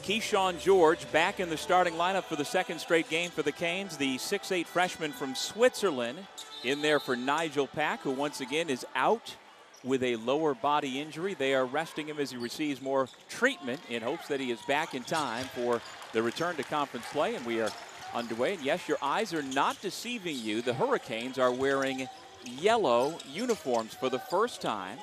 Keyshawn George back in the starting lineup for the second straight game for the Canes. The 6'8" freshman from Switzerland in there for Nigel Pack, who once again is out with a lower body injury. They are resting him as he receives more treatment in hopes that he is back in time for the return to conference play. And we are underway. And yes, your eyes are not deceiving you. The Hurricanes are wearing yellow uniforms for the first time.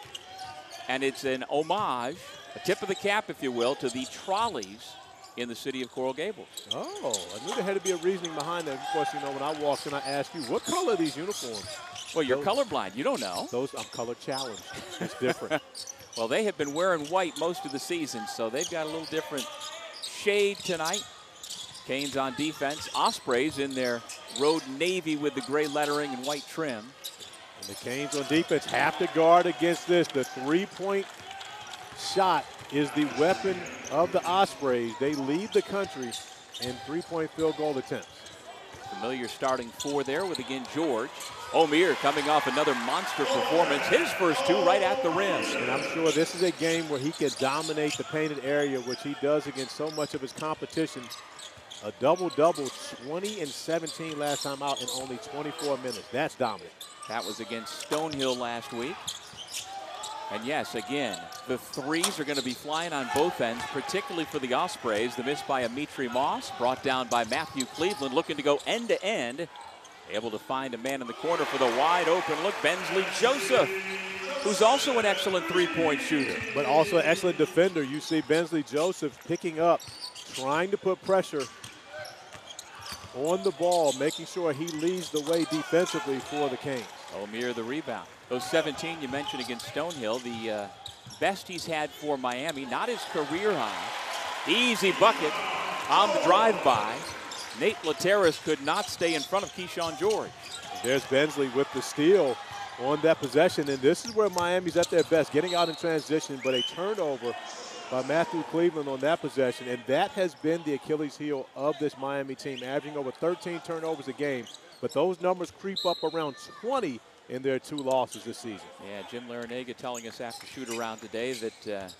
And it's an homage, a tip of the cap, if you will, to the trolleys in the city of Coral Gables. Oh, I knew there had to be a reasoning behind that. Of course, you know, when I walked in, I asked you, what color are these uniforms? Well, you're colorblind. You don't know. I'm color challenged. It's different. Well, they have been wearing white most of the season, so they've got a little different shade tonight. Canes on defense. Ospreys in their road navy with the gray lettering and white trim. And the Canes on defense have to guard against this. The three-point shot is the weapon of the Ospreys. They lead the country in three-point field goal attempts. Familiar starting four there with, again, George. Omier coming off another monster performance. His first two right at the rim. And I'm sure this is a game where he can dominate the painted area, which he does against so much of his competition. A double-double, 20 and 17 last time out in only 24 minutes. That's dominant. That was against Stonehill last week. And yes, again, the threes are going to be flying on both ends, particularly for the Ospreys. The miss by Amitri Moss, brought down by Matthew Cleveland, looking to go end-to-end. Able to find a man in the corner for the wide open look, Bensley Joseph, who's also an excellent three-point shooter. But also an excellent defender. You see Bensley Joseph picking up, trying to put pressure on the ball, making sure he leads the way defensively for the Canes. Omier the rebound. Those 17 you mentioned against Stonehill, the best he's had for Miami, not his career high. Easy bucket on the drive-by. Nate Lateras could not stay in front of Keyshawn George. There's Bensley with the steal on that possession, and this is where Miami's at their best, getting out in transition, but a turnover by Matthew Cleveland on that possession, and that has been the Achilles heel of this Miami team, averaging over 13 turnovers a game, but those numbers creep up around 20 in their two losses this season. Yeah, Jim Larrañaga telling us after shoot-around today that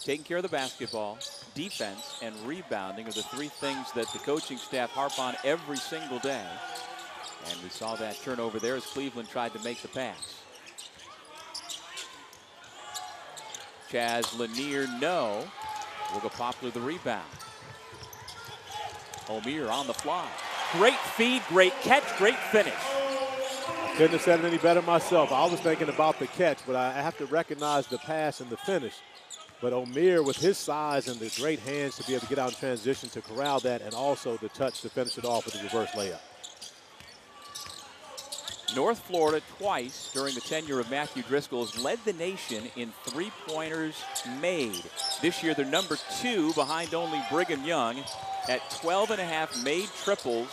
taking care of the basketball, defense, and rebounding are the three things that the coaching staff harp on every single day. And we saw that turnover there as Cleveland tried to make the pass. Chaz Lanier, no. Will go Poplar the rebound. Omier on the fly. Great feed, great catch, great finish. Couldn't have said it any better myself. I was thinking about the catch, but I have to recognize the pass and the finish. But Omier, with his size and the great hands to be able to get out in transition to corral that, and also the touch to finish it off with the reverse layup. North Florida twice during the tenure of Matthew Driscoll has led the nation in three-pointers made. This year they're number 2 behind only Brigham Young at 12.5 made triples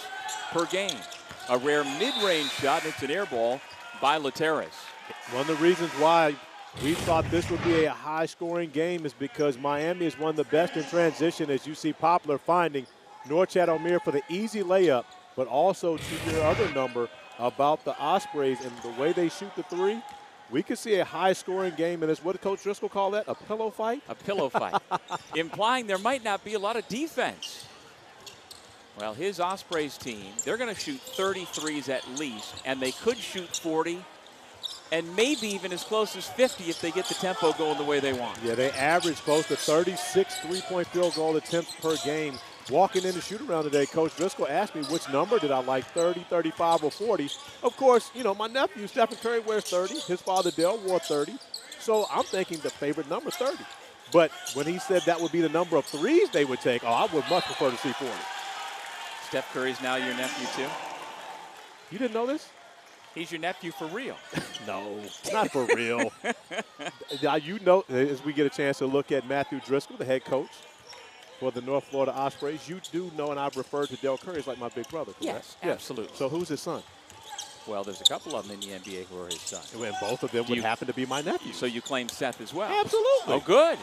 per game. A rare mid-range shot, and it's an air ball by Lateras. One of the reasons why we thought this would be a high-scoring game is because Miami is one of the best in transition, as you see Poplar finding Norchad Omier for the easy layup, but also to your other number about the Ospreys and the way they shoot the three. We could see a high-scoring game, and it's what did Coach Driscoll call that, a pillow fight? A pillow fight, implying there might not be a lot of defense. Well, his Ospreys team, they're going to shoot 33s at least, and they could shoot 40, and maybe even as close as 50 if they get the tempo going the way they want. Yeah, they average close to 36 three-point field goal attempts per game. Walking in the shoot-around today, Coach Driscoll asked me which number did I like, 30, 35, or 40. Of course, you know, my nephew, Stephen Curry, wears 30. His father, Dale, wore 30. So I'm thinking the favorite number, 30. But when he said that would be the number of threes they would take, I would much prefer to see 40. Steph Curry's now your nephew, too? You didn't know this? He's your nephew for real. No, not for real. You know, as we get a chance to look at Matthew Driscoll, the head coach for the North Florida Ospreys, you do know, and I've referred to Del Curry as like my big brother, correct? Yes, absolutely. So who's his son? Well, there's a couple of them in the NBA who are his son. And both of them would happen to be my nephew. So you claim Seth as well? Absolutely. Oh, good.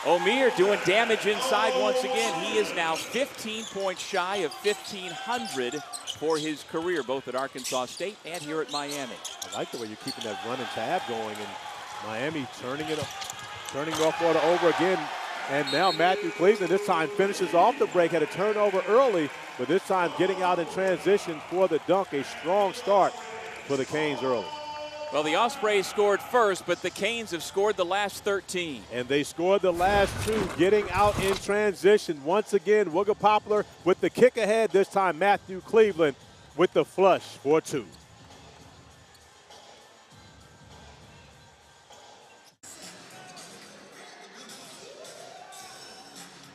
Omier doing damage inside once again. He is now 15 points shy of 1,500 for his career, both at Arkansas State and here at Miami. I like the way you're keeping that running tab going, and Miami turning North Florida over again. And now Matthew Cleveland this time finishes off the break, had a turnover early, but this time getting out in transition for the dunk. A strong start for the Canes early. Well, the Ospreys scored first, but the Canes have scored the last 13. And they scored the last two, getting out in transition. Once again, Wooga Poplar with the kick ahead. This time Matthew Cleveland with the flush for two.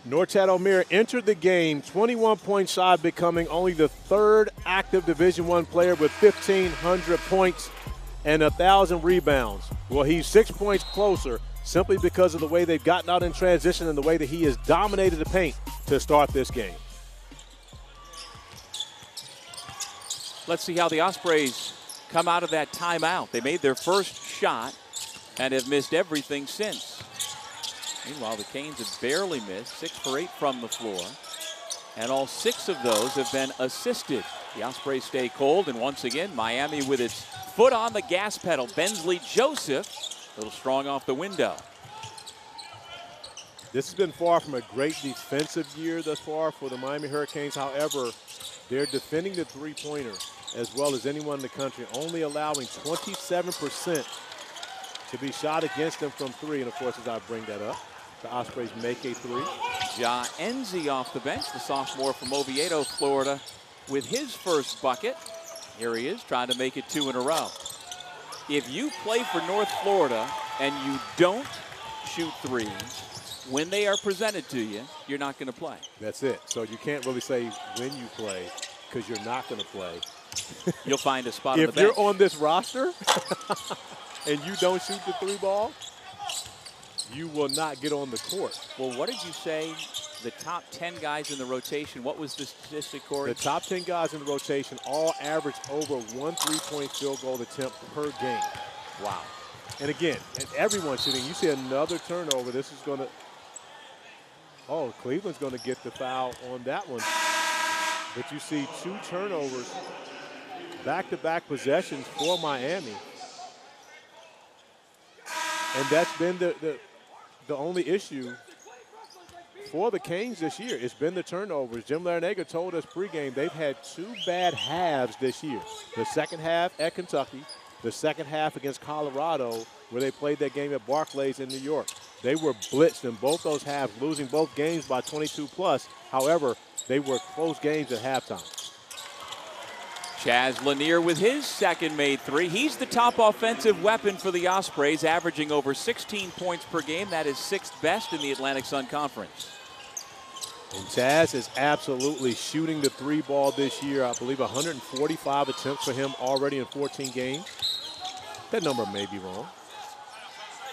Norchad Omier entered the game 21-point shy, becoming only the third active Division I player with 1,500 points and 1,000 rebounds. Well, he's 6 points closer simply because of the way they've gotten out in transition and the way that he has dominated the paint to start this game. Let's see how the Ospreys come out of that timeout. They made their first shot and have missed everything since. Meanwhile, the Canes have barely missed, 6 for 8 from the floor. And all 6 of those have been assisted. The Ospreys stay cold, and once again, Miami with its foot on the gas pedal. Bensley Joseph, a little strong off the window. This has been far from a great defensive year thus far for the Miami Hurricanes. However, they're defending the three-pointer as well as anyone in the country, only allowing 27% to be shot against them from three. And, of course, as I bring that up, the Ospreys make a three. Ja Enzi off the bench, the sophomore from Oviedo, Florida, with his first bucket. Here he is trying to make it 2 in a row. If you play for North Florida and you don't shoot threes when they are presented to you, you're not going to play. That's it. So you can't really say when you play because you're not going to play. You'll find a spot on the bench. If you're on this roster and you don't shoot the three ball, you will not get on the court. Well, what did you say? The top 10 guys in the rotation, what was the statistic, Corey? The top 10 guys in the rotation all average over 1 3-point field goal attempt per game. Wow. And again, everyone's shooting. You see another turnover. This is going to, oh, Cleveland's going to get the foul on that one. But you see 2 turnovers, back-to-back possessions for Miami. And that's been the only issue for the Canes this year. It's been the turnovers. Jim Larrañaga told us pregame they've had 2 bad halves this year. The second half at Kentucky, the second half against Colorado, where they played that game at Barclays in New York. They were blitzed in both those halves, losing both games by 22 plus. However, they were close games at halftime. Chaz Lanier with his second made 3. He's the top offensive weapon for the Ospreys, averaging over 16 points per game. That is 6th best in the Atlantic Sun Conference. And Chaz is absolutely shooting the three ball this year. I believe 145 attempts for him already in 14 games. That number may be wrong.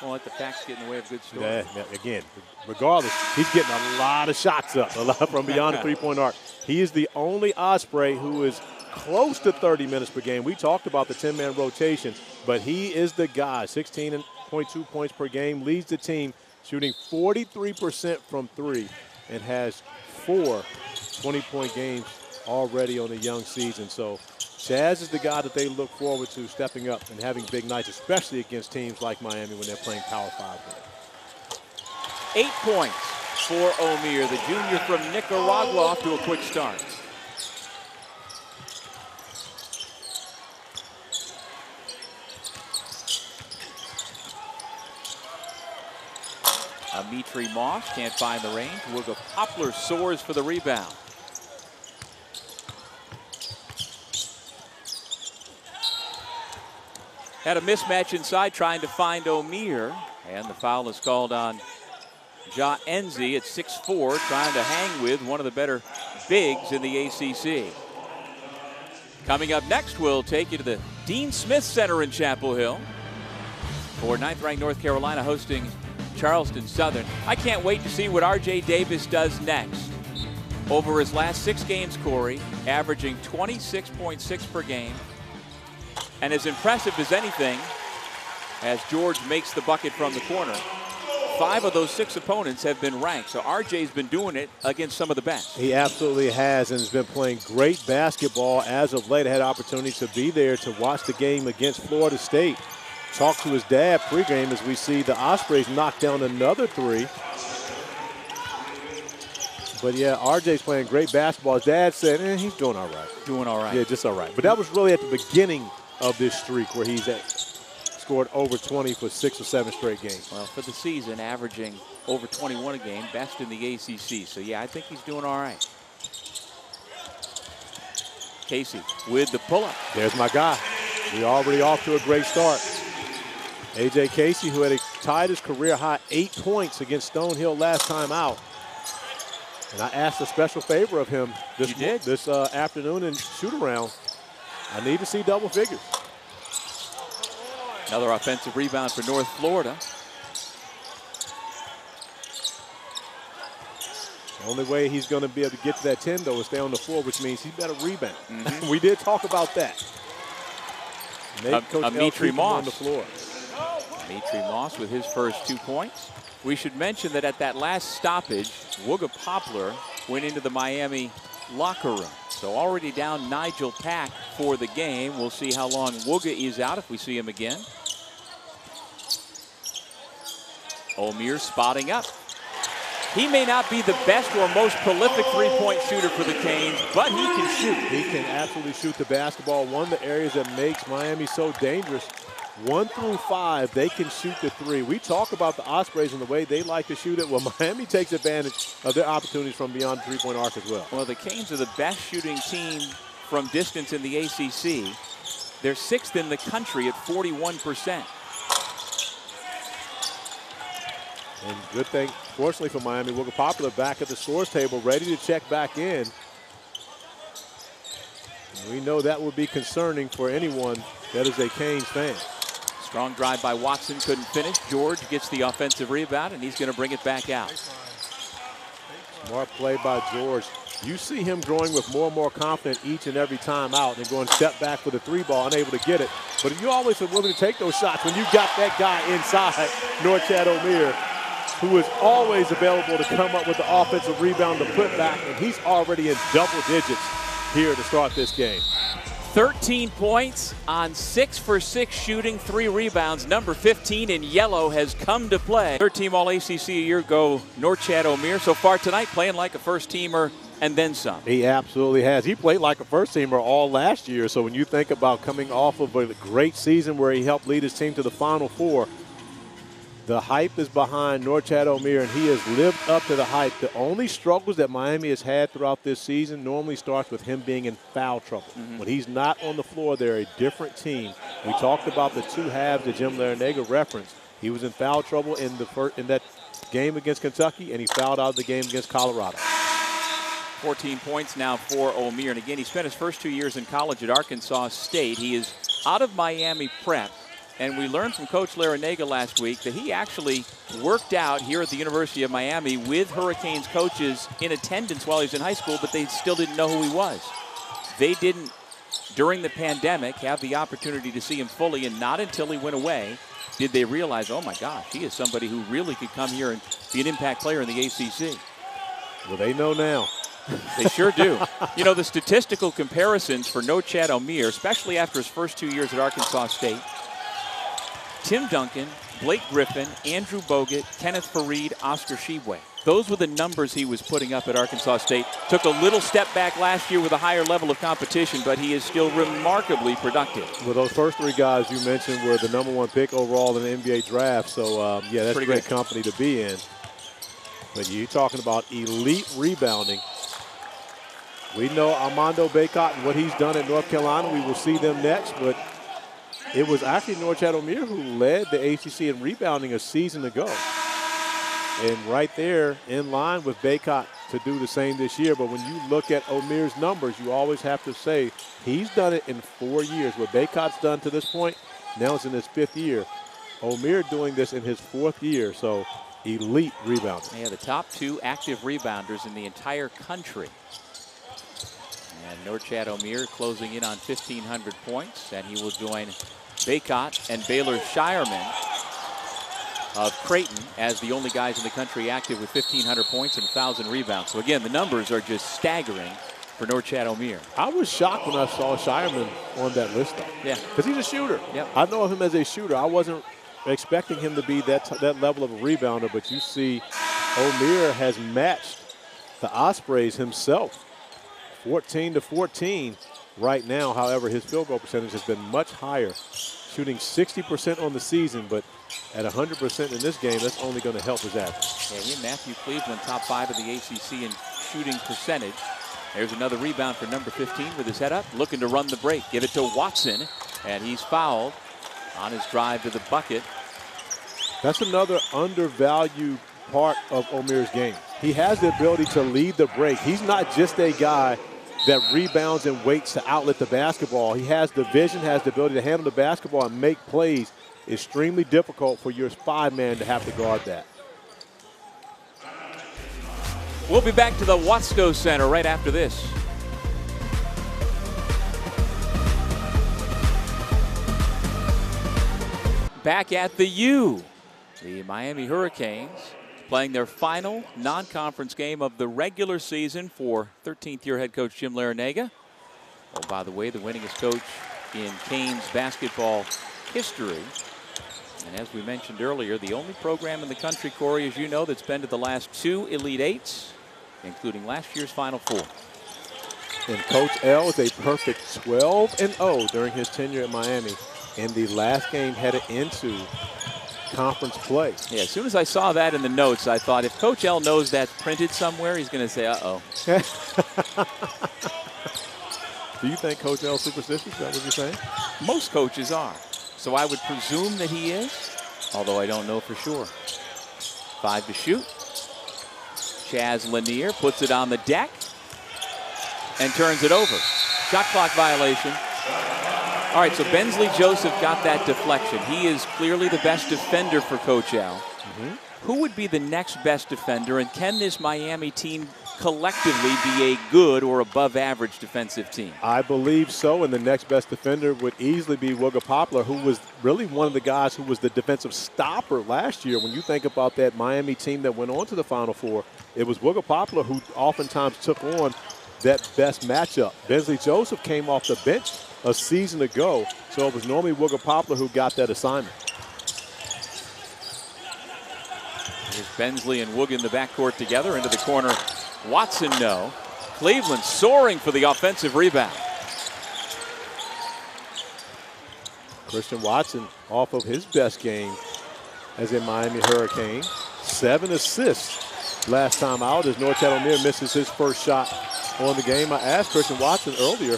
Well, let the facts get in the way of good story. Yeah, again, regardless, he's getting a lot of shots up, a lot from beyond the three-point arc. He is the only Osprey who is close to 30 minutes per game. We talked about the 10-man rotation, but he is the guy. 16.2 points per game, leads the team, shooting 43% from three, and has 4 20-point games already on the young season. So Chaz is the guy that they look forward to stepping up and having big nights, especially against teams like Miami when they're playing Power 5 games. 8 points for Omier, the junior from Nicaragua, off to a quick start. Dimitri Moss can't find the range. Wooga Poplar soars for the rebound. Had a mismatch inside trying to find Omier, and the foul is called on Ja Enzi at 6'4", trying to hang with one of the better bigs in the ACC. Coming up next, we'll take you to the Dean Smith Center in Chapel Hill for 9th-ranked North Carolina hosting Charleston Southern. I can't wait to see what R.J. Davis does next. Over his last 6 games, Corey, averaging 26.6 per game. And as impressive as anything, as George makes the bucket from the corner, 5 of those 6 opponents have been ranked. So R.J.'s been doing it against some of the best. He absolutely has, and has been playing great basketball as of late. I had opportunity to be there to watch the game against Florida State. Talked to his dad pregame as we see the Ospreys knock down another 3. But, yeah, RJ's playing great basketball. His dad said, he's doing all right. Doing all right. Yeah, just all right. But that was really at the beginning of this streak where he's scored over 20 for 6 or 7 straight games. Well, for the season, averaging over 21 a game, best in the ACC. So, yeah, I think he's doing all right. Casey with the pull-up. There's my guy. We're already off to a great start. A.J. Casey, who had tied his career high 8 points against Stonehill last time out. And I asked a special favor of him this afternoon in shoot-around. I need to see double figures. Another offensive rebound for North Florida. The only way he's going to be able to get to that 10, though, is stay on the floor, which means he's better rebound. We did talk about that. Dimitri Moss on the floor. Dimitri Moss with his first 2 points. We should mention that at that last stoppage, Poplar went into the Miami locker room. So already down Nigel Pack for the game. We'll see how long Wooga is out if we see him again. Omier spotting up. He may not be the best or most prolific three-point shooter for the Canes, but he can shoot. He can absolutely shoot the basketball. One of the areas that makes Miami so dangerous, 1 through 5, they can shoot the three. We talk about the Ospreys and the way they like to shoot it. Well, Miami takes advantage of their opportunities from beyond the three-point arc as well. Well, the Canes are the best shooting team from distance in the ACC. They're 6th in the country at 41%. And good thing, fortunately for Miami, Poplar back at the scores table, ready to check back in. And we know that would be concerning for anyone that is a Canes fan. Strong drive by Watson, couldn't finish. George gets the offensive rebound, and he's going to bring it back out. Smart play by George. You see him growing with more and more confidence each and every time out and going step back for the 3-ball, unable to get it. But you always are willing to take those shots when you got that guy inside, Norchad Omier, who is always available to come up with the offensive rebound to put back, and he's already in double digits here to start this game. 13 points on 6 for 6 shooting, 3 rebounds. Number 15 in yellow has come to play. Third-team All-ACC a year ago, Norchad Omier. So far tonight, playing like a first-teamer and then some. He absolutely has. He played like a first-teamer all last year. So when you think about coming off of a great season where he helped lead his team to the Final Four, the hype is behind Norchad Omier, and he has lived up to the hype. The only struggles that Miami has had throughout this season normally starts with him being in foul trouble. When he's not on the floor, they're a different team. We talked about the 2 halves that Jim Larrañaga referenced. He was in foul trouble in that game against Kentucky, and he fouled out of the game against Colorado. 14 points now for Omier. And again, he spent his first 2 years in college at Arkansas State. He is out of Miami prep. And we learned from Coach Larrañaga last week that he actually worked out here at the University of Miami with Hurricanes coaches in attendance while he was in high school, but they still didn't know who he was. They didn't, during the pandemic, have the opportunity to see him fully, and not until he went away did they realize, oh my gosh, he is somebody who really could come here and be an impact player in the ACC. Well, they know now. They sure do. You know, the statistical comparisons for Norchad Omier, especially after his first 2 years at Arkansas State, Tim Duncan, Blake Griffin, Andrew Bogut, Kenneth Fareed, Oscar Shibwe. Those were the numbers he was putting up at Arkansas State. Took a little step back last year with a higher level of competition, but he is still remarkably productive. Well, those first 3 guys you mentioned were the #1 pick overall in the NBA draft. So, yeah, that's great company to be in. But you're talking about elite rebounding. We know Armando Bacot and what he's done at North Carolina. We will see them next, but it was actually Norchad Omier who led the ACC in rebounding a season ago. And right there in line with Bacot to do the same this year. But when you look at Omier's numbers, you always have to say he's done it in 4 years. What Bacot's done to this point, now it's in his 5th year. Omier doing this in his 4th year, so elite rebounder. Yeah, the top 2 active rebounders in the entire country. And Norchad Omier closing in on 1,500 points, and he will join Bacot and Baylor Shireman of Creighton as the only guys in the country active with 1,500 points and 1,000 rebounds. So again, the numbers are just staggering for Norchad Omier. I was shocked when I saw Shireman on that list, though. Yeah. Because he's a shooter. Yep. I know him as a shooter. I wasn't expecting him to be that level of a rebounder, but you see Omier has matched the Ospreys himself. 14-14 right now. However, his field goal percentage has been much higher, shooting 60% on the season, but at 100% in this game, that's only going to help his average. Yeah, he and Matthew Cleveland, top 5 of the ACC in shooting percentage. There's another rebound for number 15 with his head up, looking to run the break. Give it to Watson, and he's fouled on his drive to the bucket. That's another undervalued part of Omier's game. He has the ability to lead the break. He's not just a guy that rebounds and waits to outlet the basketball. He has the vision, has the ability to handle the basketball and make plays. Extremely difficult for your 5-man to have to guard that. We'll be back to the Watsco Center right after this. Back at the U, the Miami Hurricanes playing their final non-conference game of the regular season for 13th-year head coach Jim Larrañaga. Oh, by the way, the winningest coach in Canes basketball history. And as we mentioned earlier, the only program in the country, Corey, as you know, that's been to the last 2 Elite Eights, including last year's Final Four. And Coach L is a perfect 12-0 during his tenure at Miami. And the last game headed into conference play. Yeah, as soon as I saw that in the notes, I thought if Coach L knows that's printed somewhere, he's going to say, uh-oh. Do you think Coach L is superstitious? Is that what you're saying? Most coaches are. So I would presume that he is, although I don't know for sure. 5 to shoot. Chaz Lanier puts it on the deck and turns it over. Shot clock violation. All right, so Bensley Joseph got that deflection. He is clearly the best defender for Coach L. Who would be the next best defender, and can this Miami team collectively be a good or above average defensive team? I believe so, and the next best defender would easily be Poplar, who was really one of the guys who was the defensive stopper last year. When you think about that Miami team that went on to the Final Four, it was Poplar who oftentimes took on that best matchup. Bensley Joseph came off the bench a season ago, so it was normally Poplar who got that assignment. Here's Bensley and Woog in the backcourt together into the corner. Watson, no. Cleveland soaring for the offensive rebound. Christian Watson off of his best game as a Miami Hurricane. 7 assists last time out as Norchad Omier misses his first shot on the game. I asked Christian Watson earlier,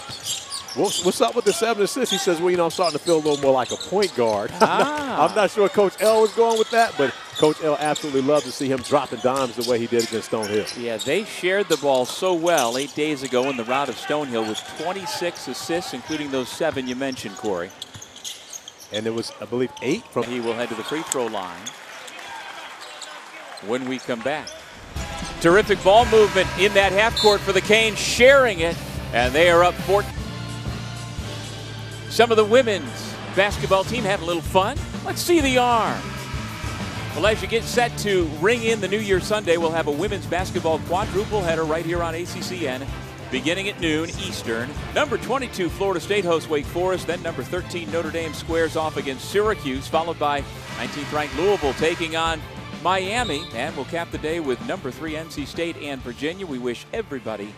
what's up with the 7 assists? He says, well, you know, I'm starting to feel a little more like a point guard. I'm not sure Coach L was going with that, but Coach L absolutely loved to see him dropping dimes the way he did against Stonehill. Yeah, they shared the ball so well 8 days ago in the rout of Stonehill with 26 assists, including those 7 you mentioned, Corey. And it was, I believe, 8 from. He will head to the free throw line when we come back. Terrific ball movement in that half court for the Canes, sharing it, and they are up 14. Some of the women's basketball team had a little fun. Let's see the arm. Well, as you get set to ring in the New Year Sunday, we'll have a women's basketball quadruple header right here on ACCN, beginning at noon Eastern. Number 22, Florida State hosts Wake Forest. Then number 13, Notre Dame squares off against Syracuse, followed by 19th-ranked Louisville taking on Miami. And we'll cap the day with number 3, NC State and Virginia. We wish everybody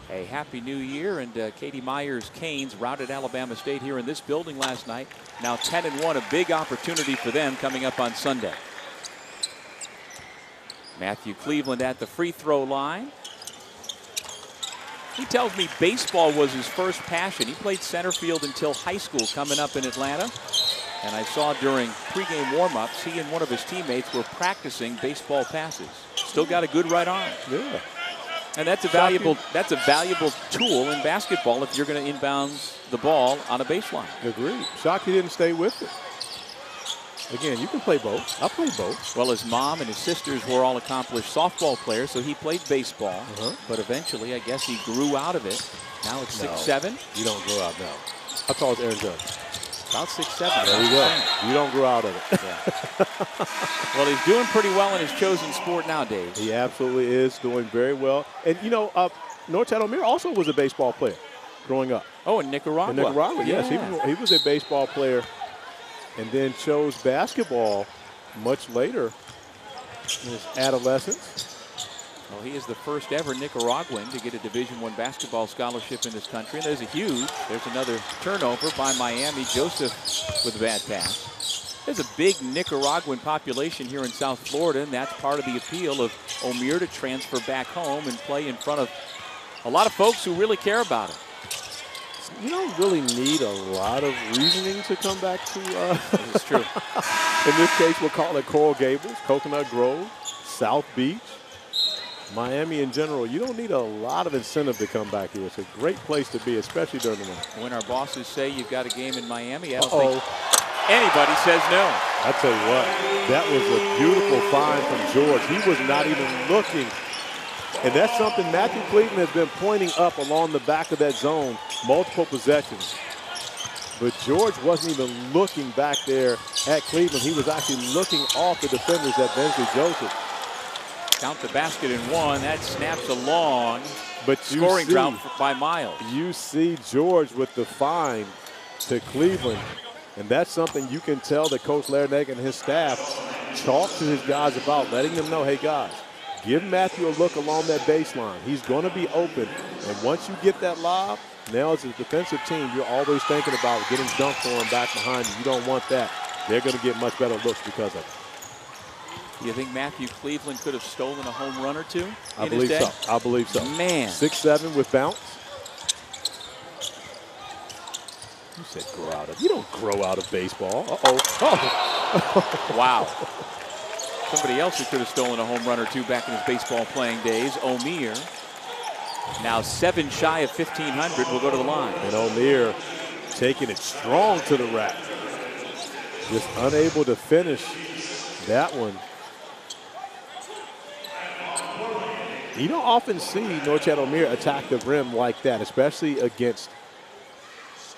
a happy new year. And Katie Meyer's Canes routed Alabama State here in this building last night. Now 10-1, a big opportunity for them coming up on Sunday. Matthew Cleveland at the free throw line. He tells me baseball was his first passion. He played center field until high school coming up in Atlanta. And I saw during pregame warm-ups, he and one of his teammates were practicing baseball passes. Still got a good right arm. Yeah. And that's a valuable tool in basketball if you're going to inbound the ball on a baseline. Agreed. Shocked he didn't stay with it. Again, you can play both. I played both. Well, his mom and his sisters were all accomplished softball players, so he played baseball. But eventually, I guess he grew out of it. Now it's 6'7". You don't grow out now. How tall is Aaron Judge? About 6'7". There you go. You don't grow out of it. Yeah. Well, he's doing pretty well in his chosen sport now, Dave. He absolutely is doing very well. And, you know, Norchad Omier also was a baseball player growing up. Oh, in Nicaragua. In Nicaragua, yes. He was a baseball player and then chose basketball much later in his adolescence. Well, he is the first ever Nicaraguan to get a Division I basketball scholarship in this country. And there's another turnover by Miami. Joseph with a bad pass. There's a big Nicaraguan population here in South Florida, and that's part of the appeal of Omier to transfer back home and play in front of a lot of folks who really care about him. You don't really need a lot of reasoning to come back to. It's true. In this case, we'll call it Coral Gables, Coconut Grove, South Beach, Miami in general. You don't need a lot of incentive to come back here. It's a great place to be, especially during the winter. When our bosses say you've got a game in Miami, I don't think anybody says no. I tell you what, that was a beautiful find from George. He was not even looking. And that's something Matthew Cleveland has been pointing up along the back of that zone, multiple possessions. But George wasn't even looking back there at Cleveland. He was actually looking off the defenders at Bensley Joseph. Count the basket in one. That snaps along. But scoring drought by Miles. You see George with the find to Cleveland. And that's something you can tell that Coach Larrañaga and his staff talk to his guys about, letting them know, hey, guys, give Matthew a look along that baseline. He's going to be open. And once you get that lob, now as a defensive team, you're always thinking about getting dunked on back behind you. You don't want that. They're going to get much better looks because of it. Do you think Matthew Cleveland could have stolen a home run or two? I believe so. I believe so. Man. 6'7" with bounce. You said grow out of. You don't grow out of baseball. Uh-oh. Oh. Wow. Somebody else who could have stolen a home run or two back in his baseball playing days, Omier. Now 7 shy of 1,500 will go to the line. And Omier taking it strong to the rack. Just unable to finish that one. You don't often see Norchad Omier attack the rim like that, especially against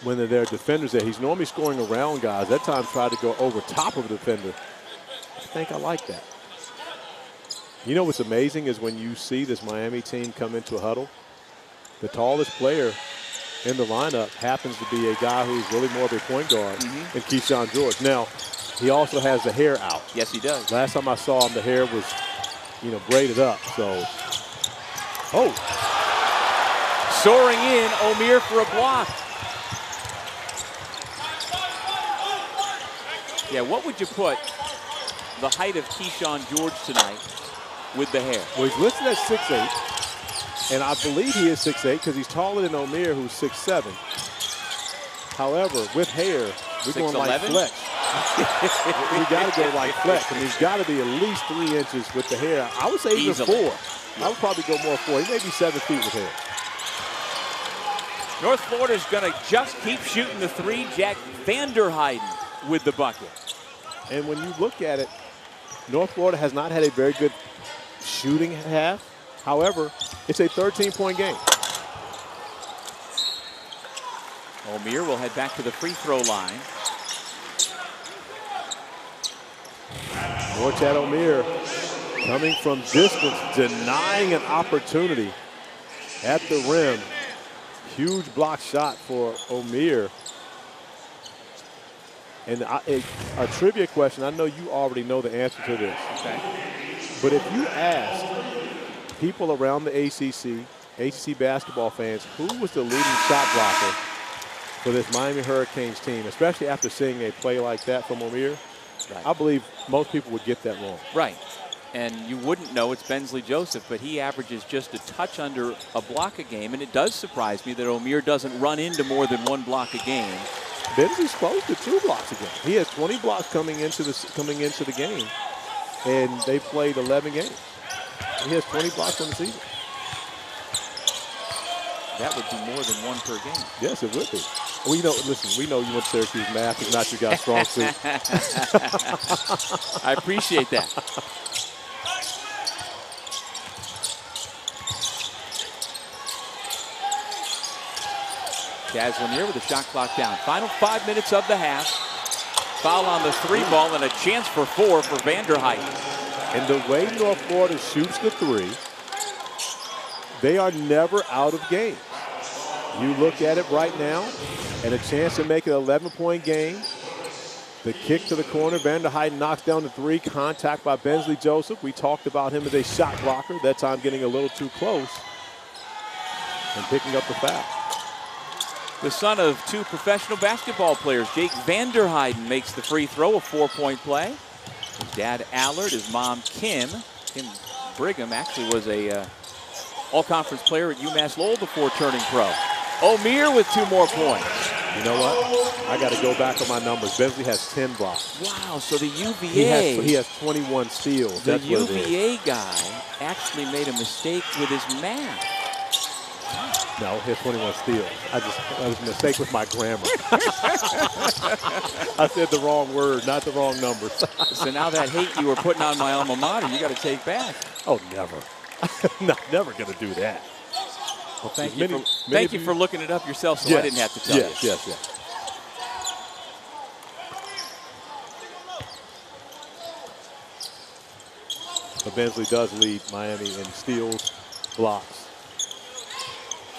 when there are defenders there. He's normally scoring around guys. That time tried to go over top of the defender. I think I like that. You know what's amazing is when you see this Miami team come into a huddle, the tallest player in the lineup happens to be a guy who's really more of a point guard than Keyshawn George. Now, he also has the hair out. Yes, he does. Last time I saw him, the hair was, braided up. So, soaring in, Omier for a block. Yeah, what would you put the height of Keyshawn George tonight with the hair? Well, he's listed at 6'8", and I believe he is 6'8" because he's taller than Omier, who's 6'7". However, with hair, we're going like Fletch. We got to go like Fletch, and he's got to be at least 3 inches with the hair. I would say even 4. I would probably go more 4. He may be 7 feet with hair. North Florida's going to just keep shooting the three. Jack Vanderheiden with the bucket. And when you look at it, North Florida has not had a very good shooting half. However, it's a 13-point game. Omier will head back to the free throw line. Norchad Omier coming from distance, denying an opportunity at the rim. Huge block shot for Omier. And a trivia question, I know you already know the answer to this. Okay. But if you ask people around the ACC basketball fans, who was the leading shot blocker for this Miami Hurricanes team, especially after seeing a play like that from Omier, I believe most people would get that wrong. Right. And you wouldn't know it's Bensley Joseph, but he averages just a touch under a block a game. And it does surprise me that Omier doesn't run into more than 1 block a game. Bensley's close to 2 blocks a game. He has 20 blocks coming into the game, and they played 11 games. He has 20 blocks on the season. That would be more than 1 per game. Yes, it would be. We know you went to Syracuse. Math is not your guy's strong suit. I appreciate that. Omier with the shot clock down. Final 5 minutes of the half. Foul on the 3 ball and a chance for 4 for Vanderheiden. And the way North Florida shoots the 3, they are never out of games. You look at it right now, and a chance to make it an 11-point game. The kick to the corner. Vanderheiden knocks down the three. Contact by Bensley Joseph. We talked about him as a shot blocker. That time getting a little too close and picking up the foul. The son of two professional basketball players, Jake Vanderheiden makes the free throw, a 4-point play. His dad, Allard, his mom, Kim Brigham, actually was a all-conference player at UMass Lowell before turning pro. Omier with 2 more points. You know what? I got to go back on my numbers. Bensley has 10 blocks. Wow, so the UVA. He has 21 steals. The That's what it is. UVA guy actually made a mistake with his math. No, he has 21 steals. That was a mistake with my grammar. I said the wrong word, not the wrong numbers. So now that hate you were putting on my alma mater, you got to take back. Oh, never. No, never going to do that. Well, thank you for looking it up yourself, so I didn't have to tell you. Yes. But Bensley does lead Miami in steals, blocks.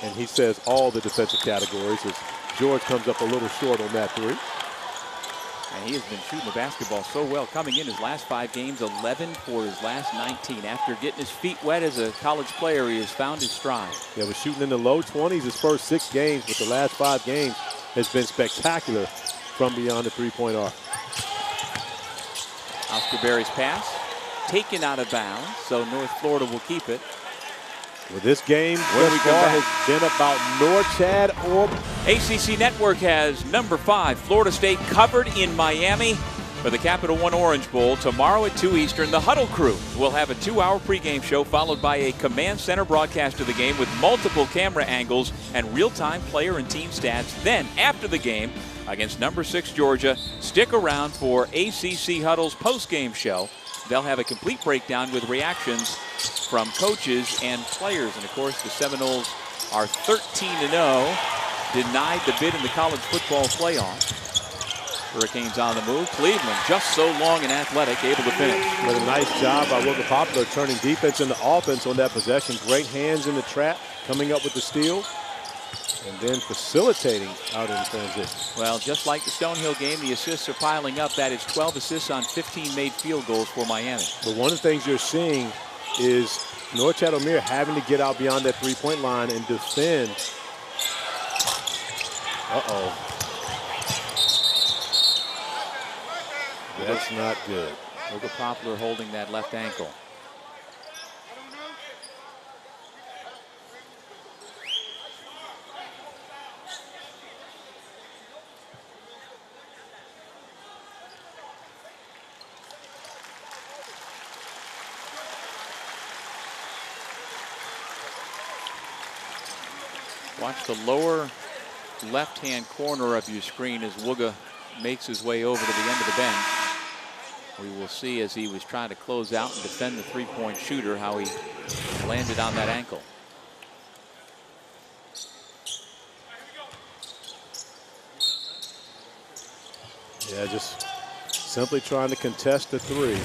And he says all the defensive categories as George comes up a little short on that three. And he has been shooting the basketball so well. Coming in his last 5 games, 11 for his last 19. After getting his feet wet as a college player, he has found his stride. Yeah, was shooting in the low 20s his first 6 games, but the last 5 games has been spectacular from beyond the three-point arc. Oscar Berry's pass taken out of bounds, so North Florida will keep it. Well, this game thus far has been about Norchad Omier. ACC Network has number 5, Florida State covered in Miami for the Capital One Orange Bowl. Tomorrow at 2 Eastern, the Huddle Crew will have a 2-hour pregame show followed by a command center broadcast of the game with multiple camera angles and real-time player and team stats. Then, after the game against number 6 Georgia, stick around for ACC Huddle's postgame show. They'll have a complete breakdown with reactions from coaches and players. And, of course, the Seminoles are 13-0, denied the bid in the college football playoff. Hurricanes on the move. Cleveland just so long and athletic, able to finish. With a nice job by Wilker Poplar turning defense into offense on that possession. Great hands in the trap, coming up with the steal, and then facilitating out in transition. Well, just like the Stonehill game, the assists are piling up. That is 12 assists on 15 made field goals for Miami. But one of the things you're seeing is Norchad Omier having to get out beyond that three-point line and defend. Uh-oh. That's not good. Wilker Poplar holding that left ankle. Watch the lower left-hand corner of your screen as Wooga makes his way over to the end of the bench. We will see as he was trying to close out and defend the three-point shooter how he landed on that ankle. Yeah, just simply trying to contest the three.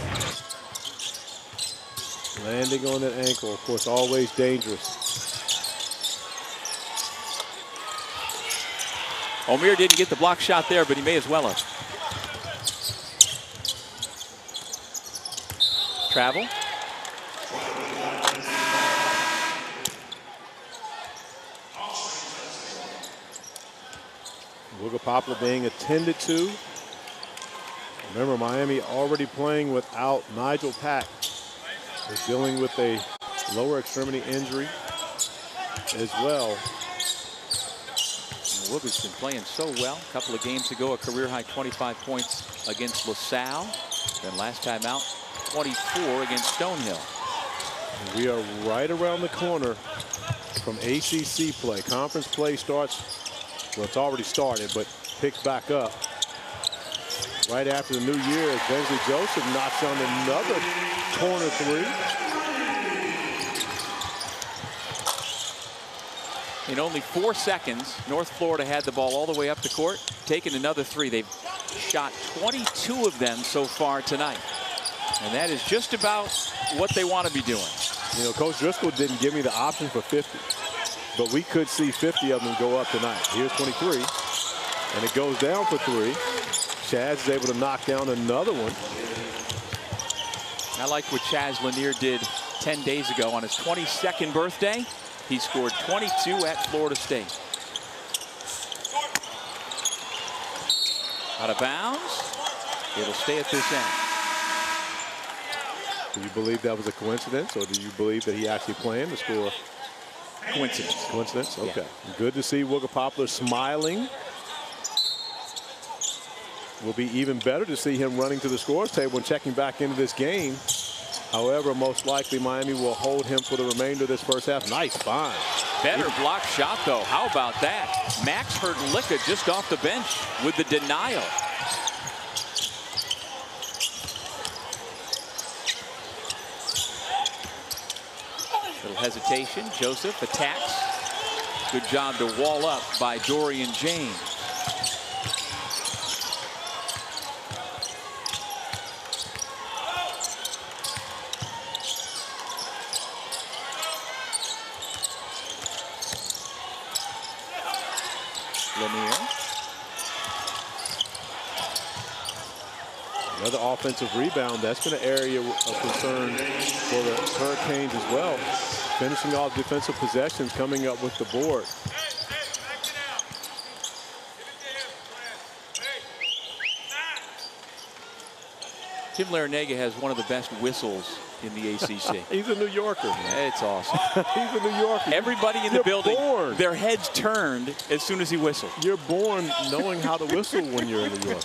Landing on that ankle, of course, always dangerous. Omier didn't get the block shot there, but he may as well have. Travel. Wilker Poplar being attended to. Remember, Miami already playing without Nigel Pack. They're dealing with a lower extremity injury as well. Wooga's been playing so well. A couple of games ago, a career-high 25 points against LaSalle. Then last time out, 24 against Stonehill. And we are right around the corner from ACC play. Conference play starts, well, it's already started, but picks back up right after the new year as Bensley Joseph knocks on another corner three. In only 4 seconds, North Florida had the ball all the way up the court, taken another three. They've shot 22 of them so far tonight. And that is just about what they want to be doing. You know, Coach Driscoll didn't give me the option for 50, but we could see 50 of them go up tonight. Here's 23, and it goes down for 3. Chaz is able to knock down another one. I like what Chaz Lanier did 10 days ago on his 22nd birthday. He scored 22 at Florida State. Out of bounds. It'll stay at this end. Do you believe that was a coincidence, or do you believe that he actually planned to score? Coincidence. Coincidence? Okay. Yeah. Good to see Wooga Poplar smiling. Will be even better to see him running to the scores table and checking back into this game. However, most likely Miami will hold him for the remainder of this first half. Nice find. Better block shot, though. How about that? Max Hrdlicka just off the bench with the denial. Little hesitation. Joseph attacks. Good job to wall up by Dorian James. Lanier. Another offensive rebound. That's been an area of concern for the Hurricanes as well. Finishing off defensive possessions, coming up with the board. Jim Larrañaga has one of the best whistles in the ACC. He's a New Yorker. Yeah, it's awesome. He's a New Yorker. Everybody in the building, born. their heads turned as soon as he whistled. You're born knowing how to whistle when you're in New York.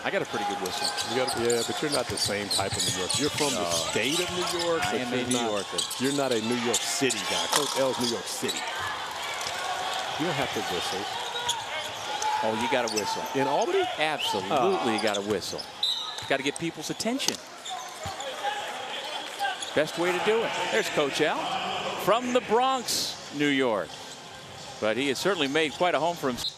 I got a pretty good whistle. Yeah, but you're not the same type of New York. You're from the state of New York. I am a New Yorker. You're not a New York City guy. Coach L's New York City. You don't have to whistle. Oh, you got to whistle. In Albany? Absolutely, you got to whistle. Got to get people's attention. Best way to do it. There's Coach L from the Bronx, New York. But he has certainly made quite a home for himself.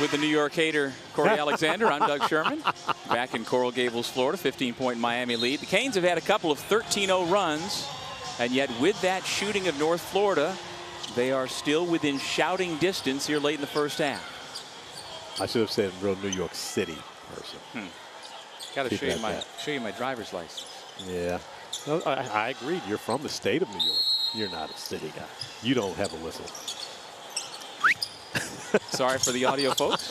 With the New York hater, Corey Alexander, I'm Doug Sherman. Back in Coral Gables, Florida, 15-point Miami lead. The Canes have had a couple of 13-0 runs, and yet with that shooting of North Florida, they are still within shouting distance here late in the first half. I should have said real New York City person. Got to show you my driver's license. Yeah. No, I agreed. You're from the state of New York. You're not a city guy. You don't have a whistle. Sorry for the audio, folks.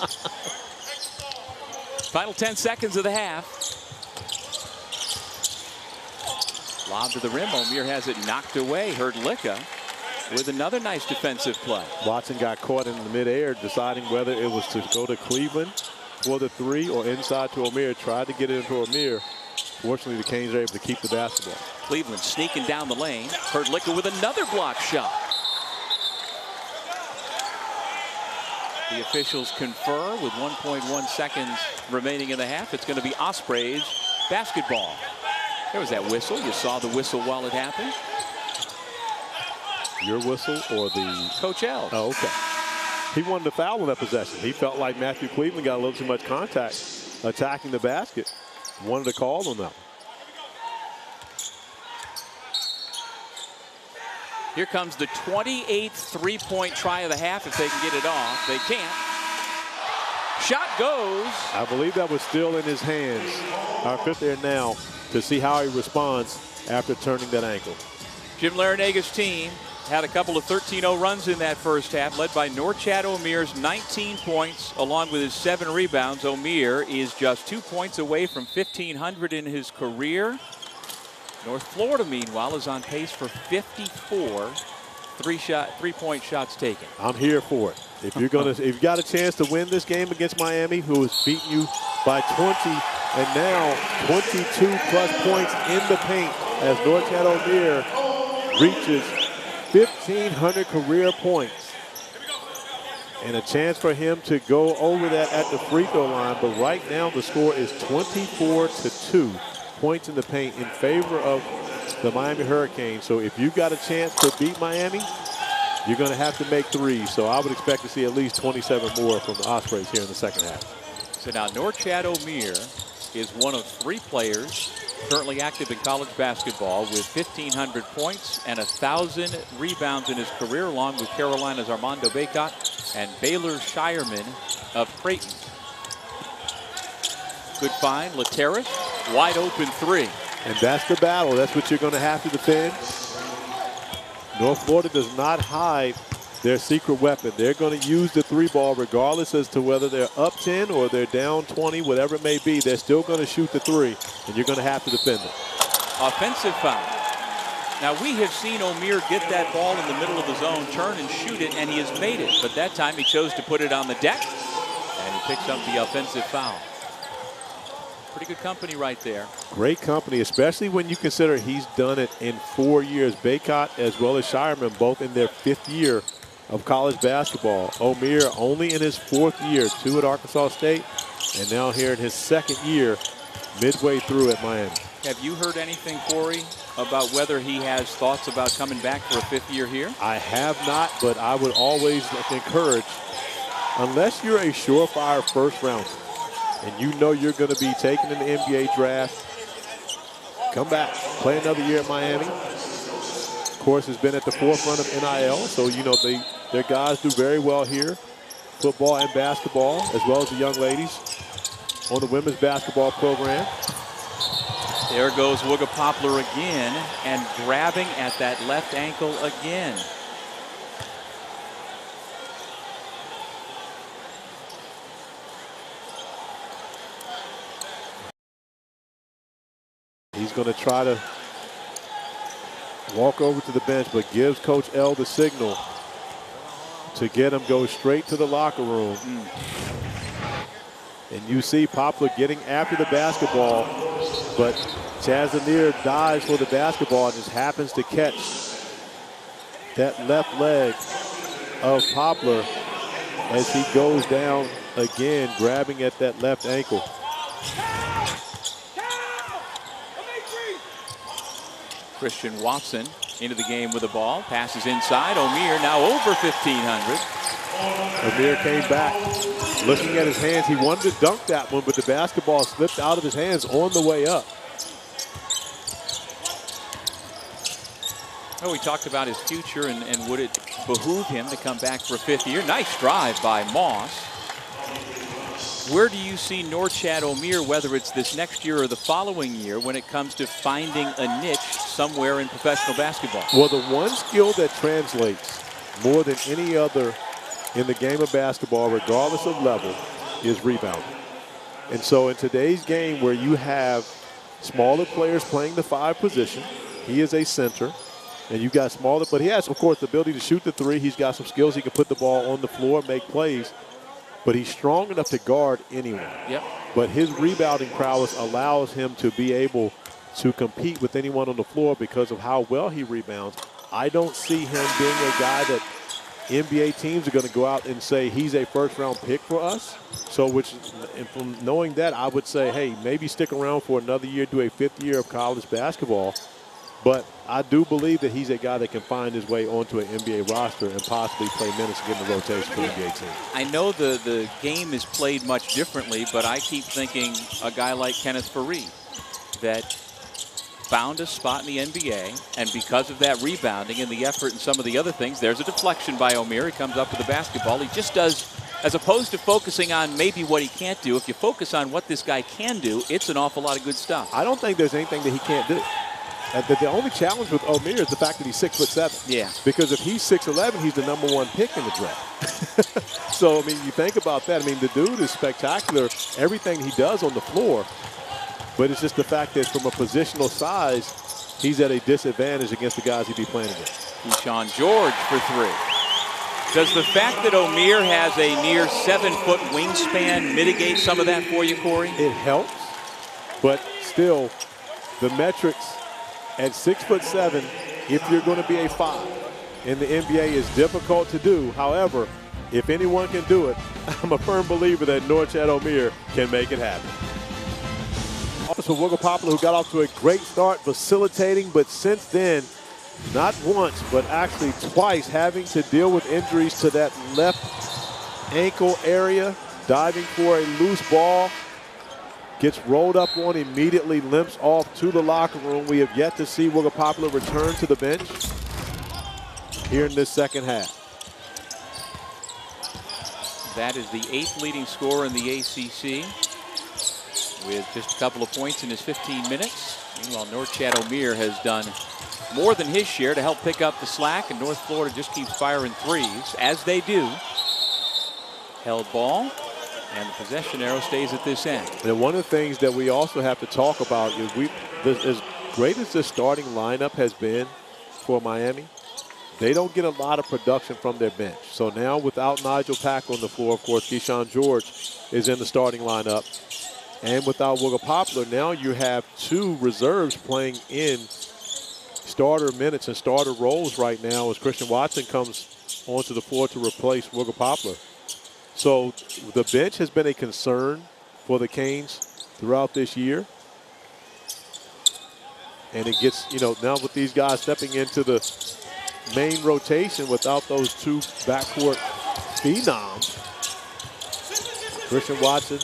Final 10 seconds of the half. Lob to the rim. Omier has it knocked away. Hrdlicka with another nice defensive play. Watson got caught in the midair deciding whether it was to go to Cleveland for the three or inside to Omier. Tried to get it into Omier. Fortunately, the Canes are able to keep the basketball. Cleveland sneaking down the lane. Hrdlicka with another block shot. The officials confer with 1.1 seconds remaining in the half. It's going to be Ospreys basketball. There was that whistle. You saw the whistle while it happened. Your whistle or the Coach L? Oh, okay. He wanted to foul on that possession. He felt like Matthew Cleveland got a little too much contact attacking the basket. Wanted to call on that. Here comes the 28th three-point try of the half if they can get it off. They can't. Shot goes. I believe that was still in his hands. Our fifth there now to see how he responds after turning that ankle. Jim Larrañaga's team had a couple of 13-0 runs in that first half, led by Norchad Omier's 19 points, along with his 7 rebounds. Omier is just 2 points away from 1,500 in his career. North Florida, meanwhile, is on pace for 54 three-point shots taken. I'm here for it. If you've got a chance to win this game against Miami, who has beaten you by 20 and now 22 plus points in the paint as Norchad Omier reaches 1,500 career points. And a chance for him to go over that at the free throw line. But right now the score is 24-2. Points in the paint in favor of the Miami Hurricanes. So if you've got a chance to beat Miami, you're going to have to make threes. So I would expect to see at least 27 more from the Ospreys here in the second half. So now Norchad Omier is one of 3 players currently active in college basketball with 1,500 points and 1,000 rebounds in his career, along with Carolina's Armando Bacot and Baylor's Shireman of Creighton. Good find, Lateris, wide open three. And that's the battle. That's what you're going to have to defend. North Florida does not hide their secret weapon. They're going to use the three ball regardless as to whether they're up 10 or they're down 20, whatever it may be. They're still going to shoot the three, and you're going to have to defend it. Offensive foul. Now, we have seen Omier get that ball in the middle of the zone, turn and shoot it, and he has made it. But that time he chose to put it on the deck, and he picks up the offensive foul. Pretty good company right there. Great company, especially when you consider he's done it in 4 years. Bacot as well as Shireman both in their 5th year of college basketball. Omier only in his 4th year, 2 at Arkansas State, and now here in his 2nd year, midway through at Miami. Have you heard anything, Corey, about whether he has thoughts about coming back for a 5th year here? I have not, but I would always encourage, unless you're a surefire first rounder, and you know you're going to be taken in the NBA draft, come back, play another year at Miami. Of course, has been at the forefront of NIL, so you know their guys do very well here, football and basketball, as well as the young ladies on the women's basketball program. There goes Wooga Poplar again, and grabbing at that left ankle again. He's going to try to walk over to the bench, but gives Coach L the signal to get him go straight to the locker room. And you see Poplar getting after the basketball, but Chazanier dives for the basketball and just happens to catch that left leg of Poplar as he goes down again, grabbing at that left ankle. Christian Watson into the game with the ball. Passes inside. Omier now over 1,500. Omier came back looking at his hands. He wanted to dunk that one, but the basketball slipped out of his hands on the way up. Oh, we talked about his future and would it behoove him to come back for a 5th year. Nice drive by Moss. Where do you see Norchad Omier, whether it's this next year or the following year, when it comes to finding a niche somewhere in professional basketball? Well, the one skill that translates more than any other in the game of basketball, regardless of level, is rebounding. And so in today's game where you have smaller players playing the 5 position, he is a center, and you got smaller, but he has, of course, the ability to shoot the 3. He's got some skills. He can put the ball on the floor, make plays. But he's strong enough to guard anyone. Yep. But his rebounding prowess allows him to be able to compete with anyone on the floor because of how well he rebounds. I don't see him being a guy that NBA teams are going to go out and say he's a first-round pick for us. So, and from knowing that, I would say, hey, maybe stick around for another year, do a 5th year of college basketball. But I do believe that he's a guy that can find his way onto an NBA roster and possibly play minutes and get in the rotation for the NBA team. I know the game is played much differently, but I keep thinking a guy like Kenneth Faried that found a spot in the NBA, and because of that rebounding and the effort and some of the other things, there's a deflection by Omier. He comes up with the basketball. He just does, as opposed to focusing on maybe what he can't do, if you focus on what this guy can do, it's an awful lot of good stuff. I don't think there's anything that he can't do. The only challenge with Omier is the fact that he's 6'7". Yeah. Because if he's 6'11", he's the #1 pick in the draft. So, I mean, you think about that. I mean, the dude is spectacular, everything he does on the floor. But it's just the fact that from a positional size, he's at a disadvantage against the guys he'd be playing against. Keyshawn George for 3. Does the fact that Omier has a near 7-foot wingspan mitigate some of that for you, Corey? It helps, but still, the metrics at 6'7", if you're going to be a 5 in the NBA, is difficult to do. However, if anyone can do it, I'm a firm believer that Norchad Omier can make it happen. Also, Wooga Poplar, who got off to a great start facilitating, but since then, not once, but actually twice, having to deal with injuries to that left ankle area, diving for a loose ball. gets rolled up on, immediately limps off to the locker room. We have yet to see Wooga Poplar return to the bench here in this second half. That is the 8th leading scorer in the ACC with just a couple of points in his 15 minutes. Meanwhile, Norchad Omier has done more than his share to help pick up the slack, and North Florida just keeps firing threes, as they do. Held ball, and the possession arrow stays at this end. And one of the things that we also have to talk about is as great as this starting lineup has been for Miami, they don't get a lot of production from their bench. So now without Nigel Pack on the floor, of course, Keyshawn George is in the starting lineup. And without Wooga Poplar, now you have 2 reserves playing in starter minutes and starter roles right now as Christian Watson comes onto the floor to replace Wooga Poplar. So the bench has been a concern for the Canes throughout this year. And it gets, now with these guys stepping into the main rotation without those 2 backcourt phenoms, Christian Watson,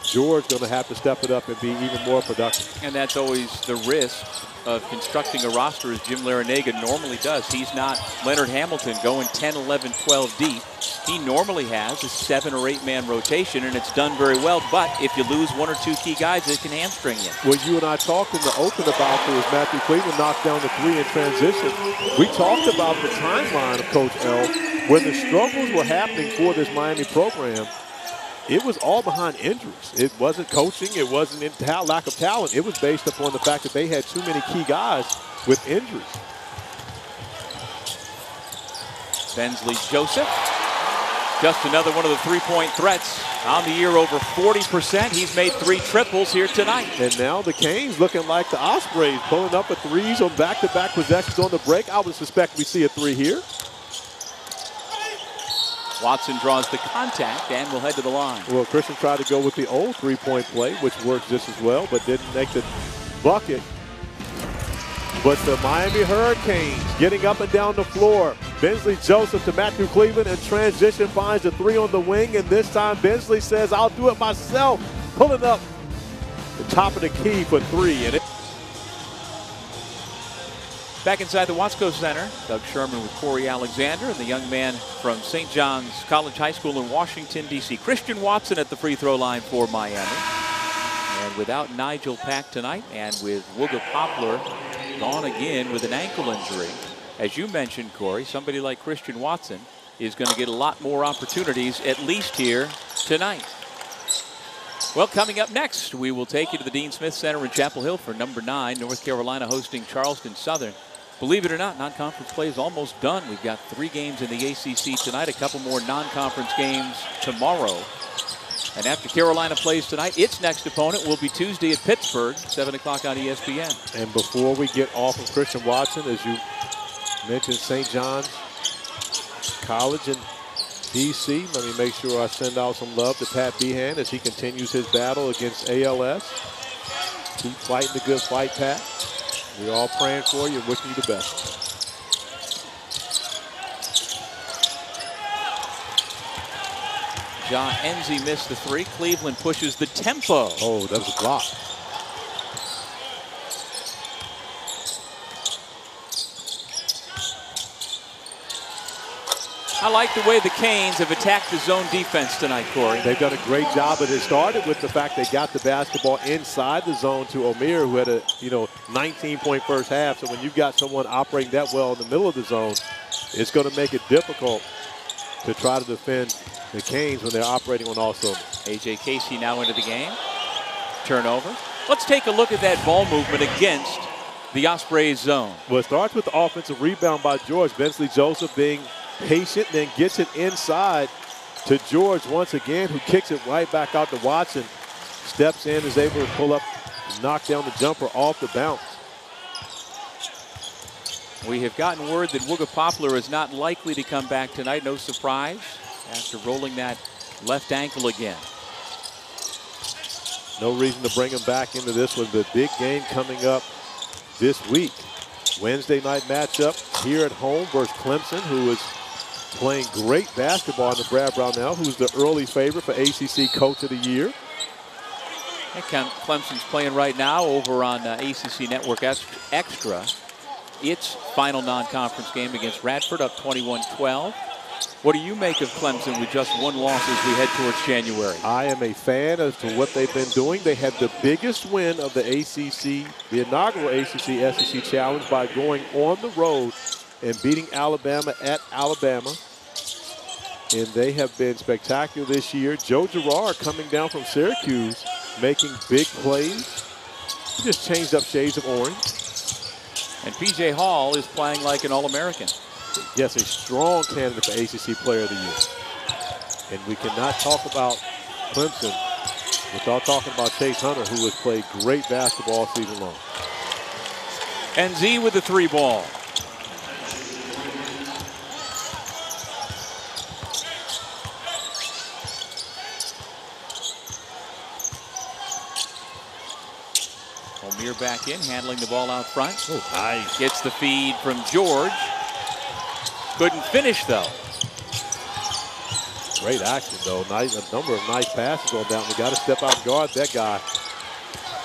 George going to have to step it up and be even more productive. And that's always the risk of constructing a roster as Jim Larrañaga normally does. He's not Leonard Hamilton going 10, 11, 12 deep. He normally has a 7 or 8 man rotation, and it's done very well. But if you lose 1 or 2 key guys, it can hamstring you. What you and I talked in the open about was Matthew Cleveland knocked down the 3 in transition. We talked about the timeline of Coach L, when the struggles were happening for this Miami program. It was all behind injuries. It wasn't coaching. It wasn't in lack of talent. It was based upon the fact that they had too many key guys with injuries. Bensley Joseph, just another one of the 3-point threats on the year, over 40%. He's made 3 triples here tonight. And now the Canes looking like the Ospreys, pulling up a 3s on back-to-back possessions on the break. I would suspect we see a 3 here. Watson draws the contact and will head to the line. Well, Christian tried to go with the old 3-point play, which works just as well, but didn't make the bucket. But the Miami Hurricanes getting up and down the floor. Bensley Joseph to Matthew Cleveland, and transition finds a 3 on the wing, and this time Bensley says, I'll do it myself. Pulling up the top of the key for 3. And back inside the Watsco Center, Doug Sherman with Corey Alexander and the young man from St. John's College High School in Washington, D.C. Christian Watson at the free throw line for Miami. And without Nigel Pack tonight, and with Wooga Poplar gone again with an ankle injury, as you mentioned, Corey, somebody like Christian Watson is going to get a lot more opportunities, at least here tonight. Well, coming up next, we will take you to the Dean Smith Center in Chapel Hill for number 9, North Carolina hosting Charleston Southern. Believe it or not, non-conference play is almost done. We've got 3 games in the ACC tonight, a couple more non-conference games tomorrow. And after Carolina plays tonight, its next opponent will be Tuesday at Pittsburgh, 7 o'clock on ESPN. And before we get off of Christian Watson, as you mentioned, St. John's College in D.C., let me make sure I send out some love to Pat Behan as he continues his battle against ALS. Keep fighting the good fight, Pat. We're all praying for you and wishing you the best. Ja Enzi missed the 3. Cleveland pushes the tempo. Oh, that was a block. I like the way the Canes have attacked the zone defense tonight, Corey. They've done a great job, but it started with the fact they got the basketball inside the zone to Omier, who had a 19-point first half. So when you've got someone operating that well in the middle of the zone, it's going to make it difficult to try to defend the Canes when they're operating on all cylinders. A.J. Casey now into the game. Turnover. Let's take a look at that ball movement against the Ospreys zone. Well, it starts with the offensive rebound by George. Bensley Joseph being patient, then gets it inside to George once again, who kicks it right back out to Watson. Steps in, is able to pull up, knock down the jumper off the bounce. We have gotten word that Wooga Poplar is not likely to come back tonight. No surprise after rolling that left ankle again. No reason to bring him back into this one. The big game coming up this week. Wednesday night matchup here at home versus Clemson, who is playing great basketball under Brad Brownell, who's the early favorite for ACC Coach of the Year. Clemson's playing right now over on ACC Network Extra. Its final non-conference game against Radford, up 21-12. What do you make of Clemson with just one loss as we head towards January? I am a fan as to what they've been doing. They had the biggest win of the ACC, the inaugural ACC SEC Challenge, by going on the road and beating Alabama at Alabama. And they have been spectacular this year. Joe Girard coming down from Syracuse, making big plays. He just changed up shades of orange. And P.J. Hall is playing like an All-American. Yes, a strong candidate for ACC Player of the Year. And we cannot talk about Clemson without talking about Chase Hunter, who has played great basketball all season long. And Z with the 3 ball. Omier back in, handling the ball out front. Oh, nice. Gets the feed from George. Couldn't finish, though. Great action, though. Nice, a number of nice passes on that one. We got to step out and guard that guy.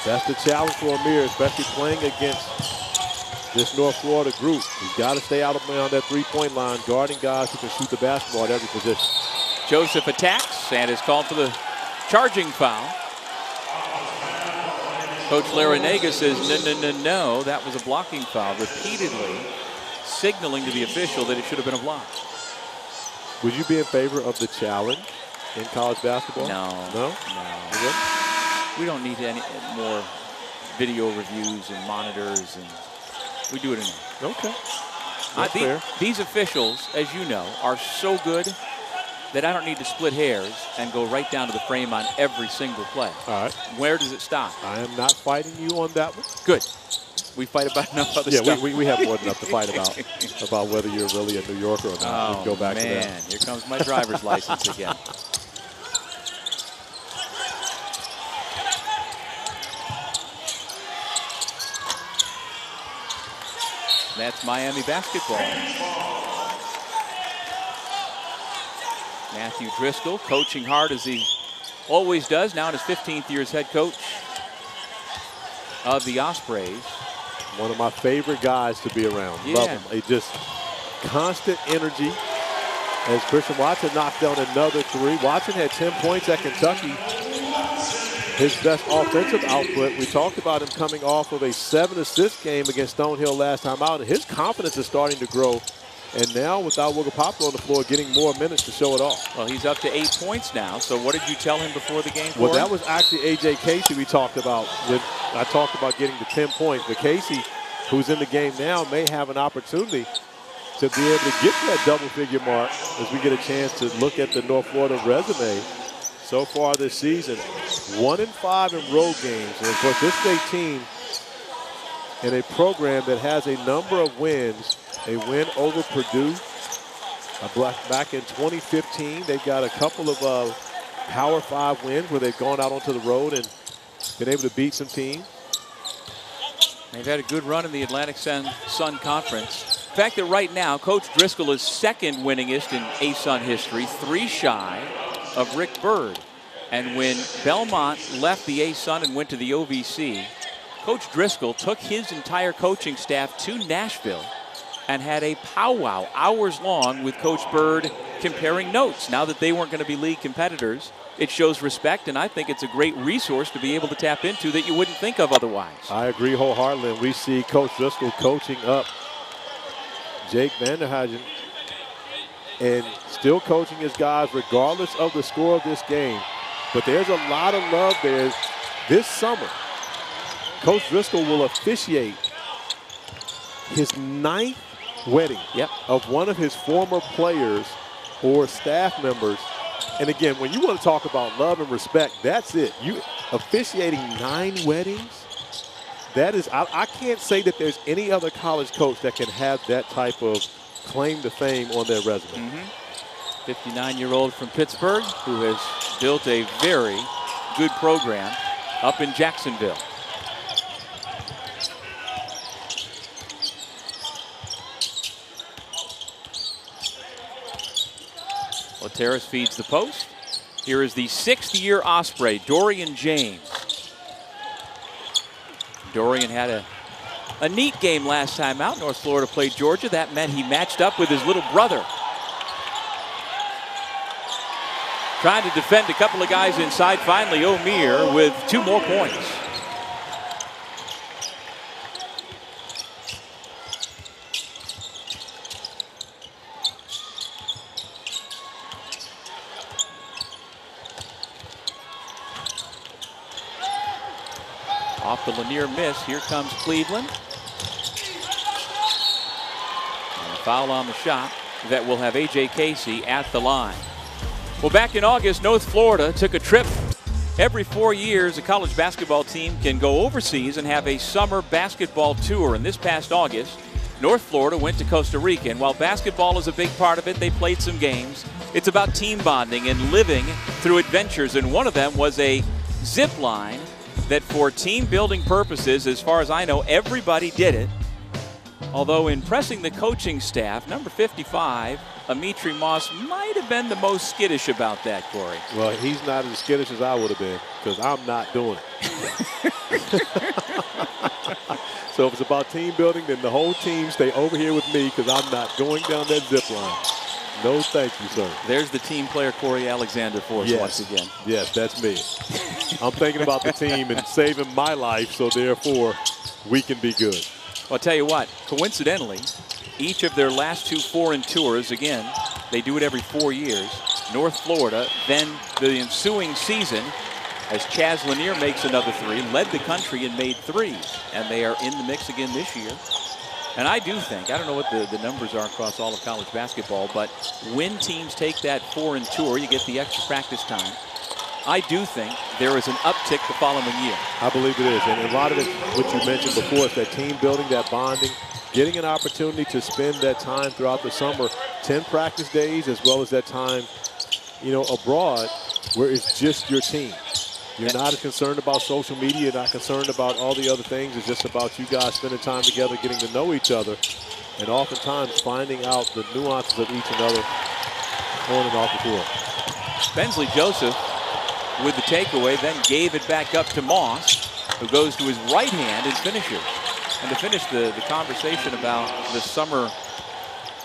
That's the challenge for Omier, especially playing against this North Florida group. He's got to stay out on that three-point line, guarding guys who can shoot the basketball at every position. Joseph attacks and is called for the charging foul. Coach Larrañaga says, no, that was a blocking foul, repeatedly signaling to the official that it should have been a block. Would you be in favor of the challenge in college basketball? No. No? No. We don't need any more video reviews and monitors, and we do it enough. Okay. That's fair. These officials, as you know, are so good that I don't need to split hairs and go right down to the frame on every single play. All right. Where does it stop? I am not fighting you on that one. Good. We fight about enough other stuff. Yeah, we have more than enough to fight about whether you're really a New Yorker or not. Oh, we can go back to that. Man, here comes my driver's license again. That's Miami basketball. Matthew Driscoll coaching hard as he always does, now in his 15th year as head coach of the Ospreys. One of my favorite guys to be around. Yeah. Love him. He just constant energy. As Christian Watson knocked down another 3. Watson had 10 points at Kentucky. His best offensive output. We talked about him coming off of a 7-assist game against Stonehill last time out. And his confidence is starting to grow. And now, without Poplar on the floor, getting more minutes to show it off. Well, he's up to 8 points now. So what did you tell him before the game? Well, that was actually A.J. Casey we talked about. I talked about getting to 10 points. But Casey, who's in the game now, may have an opportunity to be able to get to that double-figure mark as we get a chance to look at the North Florida resume so far this season. 1-5 in road games. And, of course, this is a team and a program that has a number of wins. A win over Purdue back in 2015. They've got a couple of Power 5 wins where they've gone out onto the road and been able to beat some teams. They've had a good run in the Atlantic Sun Conference. The fact that right now, Coach Driscoll is second winningest in ASUN history, 3 shy of Rick Byrd. And when Belmont left the ASUN and went to the OVC, Coach Driscoll took his entire coaching staff to Nashville and had a powwow hours long with Coach Byrd comparing notes. Now that they weren't going to be league competitors, it shows respect, and I think it's a great resource to be able to tap into that you wouldn't think of otherwise. I agree wholeheartedly, and we see Coach Driscoll coaching up Jake Vanderhagen and still coaching his guys regardless of the score of this game. But there's a lot of love there. This summer, Coach Driscoll will officiate his 9th wedding of one of his former players or staff members. And again, when you want to talk about love and respect, that's it. You officiating 9 weddings, that is, I can't say that there's any other college coach that can have that type of claim to fame on their resume. 59-year-old from Pittsburgh who has built a very good program up in Jacksonville. Lateras feeds the post. Here is the 6th-year Osprey, Dorian James. Dorian had a neat game last time out. North Florida played Georgia. That meant he matched up with his little brother. Trying to defend a couple of guys inside. Finally, Omier with 2 more points. Off the Lanier miss, here comes Cleveland. And a foul on the shot that will have A.J. Casey at the line. Well, back in August, North Florida took a trip. Every 4 years, a college basketball team can go overseas and have a summer basketball tour. And this past August, North Florida went to Costa Rica. And while basketball is a big part of it, they played some games. It's about team bonding and living through adventures. And one of them was a zip line that for team building purposes, as far as I know, everybody did it. Although in pressing the coaching staff, number 55, Amitri Moss might have been the most skittish about that, Corey. Well, he's not as skittish as I would have been because I'm not doing it. So if it's about team building, then the whole team stay over here with me because I'm not going down that zip line. No, thank you, sir. There's the team player, Corey Alexander, for us once again. Yes, that's me. I'm thinking about the team and saving my life, so therefore we can be good. Well, I'll tell you what, coincidentally, each of their last 2 foreign tours, again, they do it every 4 years. North Florida, then the ensuing season, as Chaz Lanier makes another 3, led the country and made 3s. And they are in the mix again this year. And I do think, I don't know what the numbers are across all of college basketball, but when teams take that foreign tour, you get the extra practice time. I do think there is an uptick the following year. I believe it is. And a lot of it, what you mentioned before, is that team building, that bonding, getting an opportunity to spend that time throughout the summer, 10 practice days, as well as that time, abroad, where it's just your team. You're not as concerned about social media, you're not concerned about all the other things. It's just about you guys spending time together, getting to know each other, and oftentimes finding out the nuances of each another on and off the court. Bensley Joseph with the takeaway, then gave it back up to Moss, who goes to his right hand and finishes. And to finish the conversation about the summer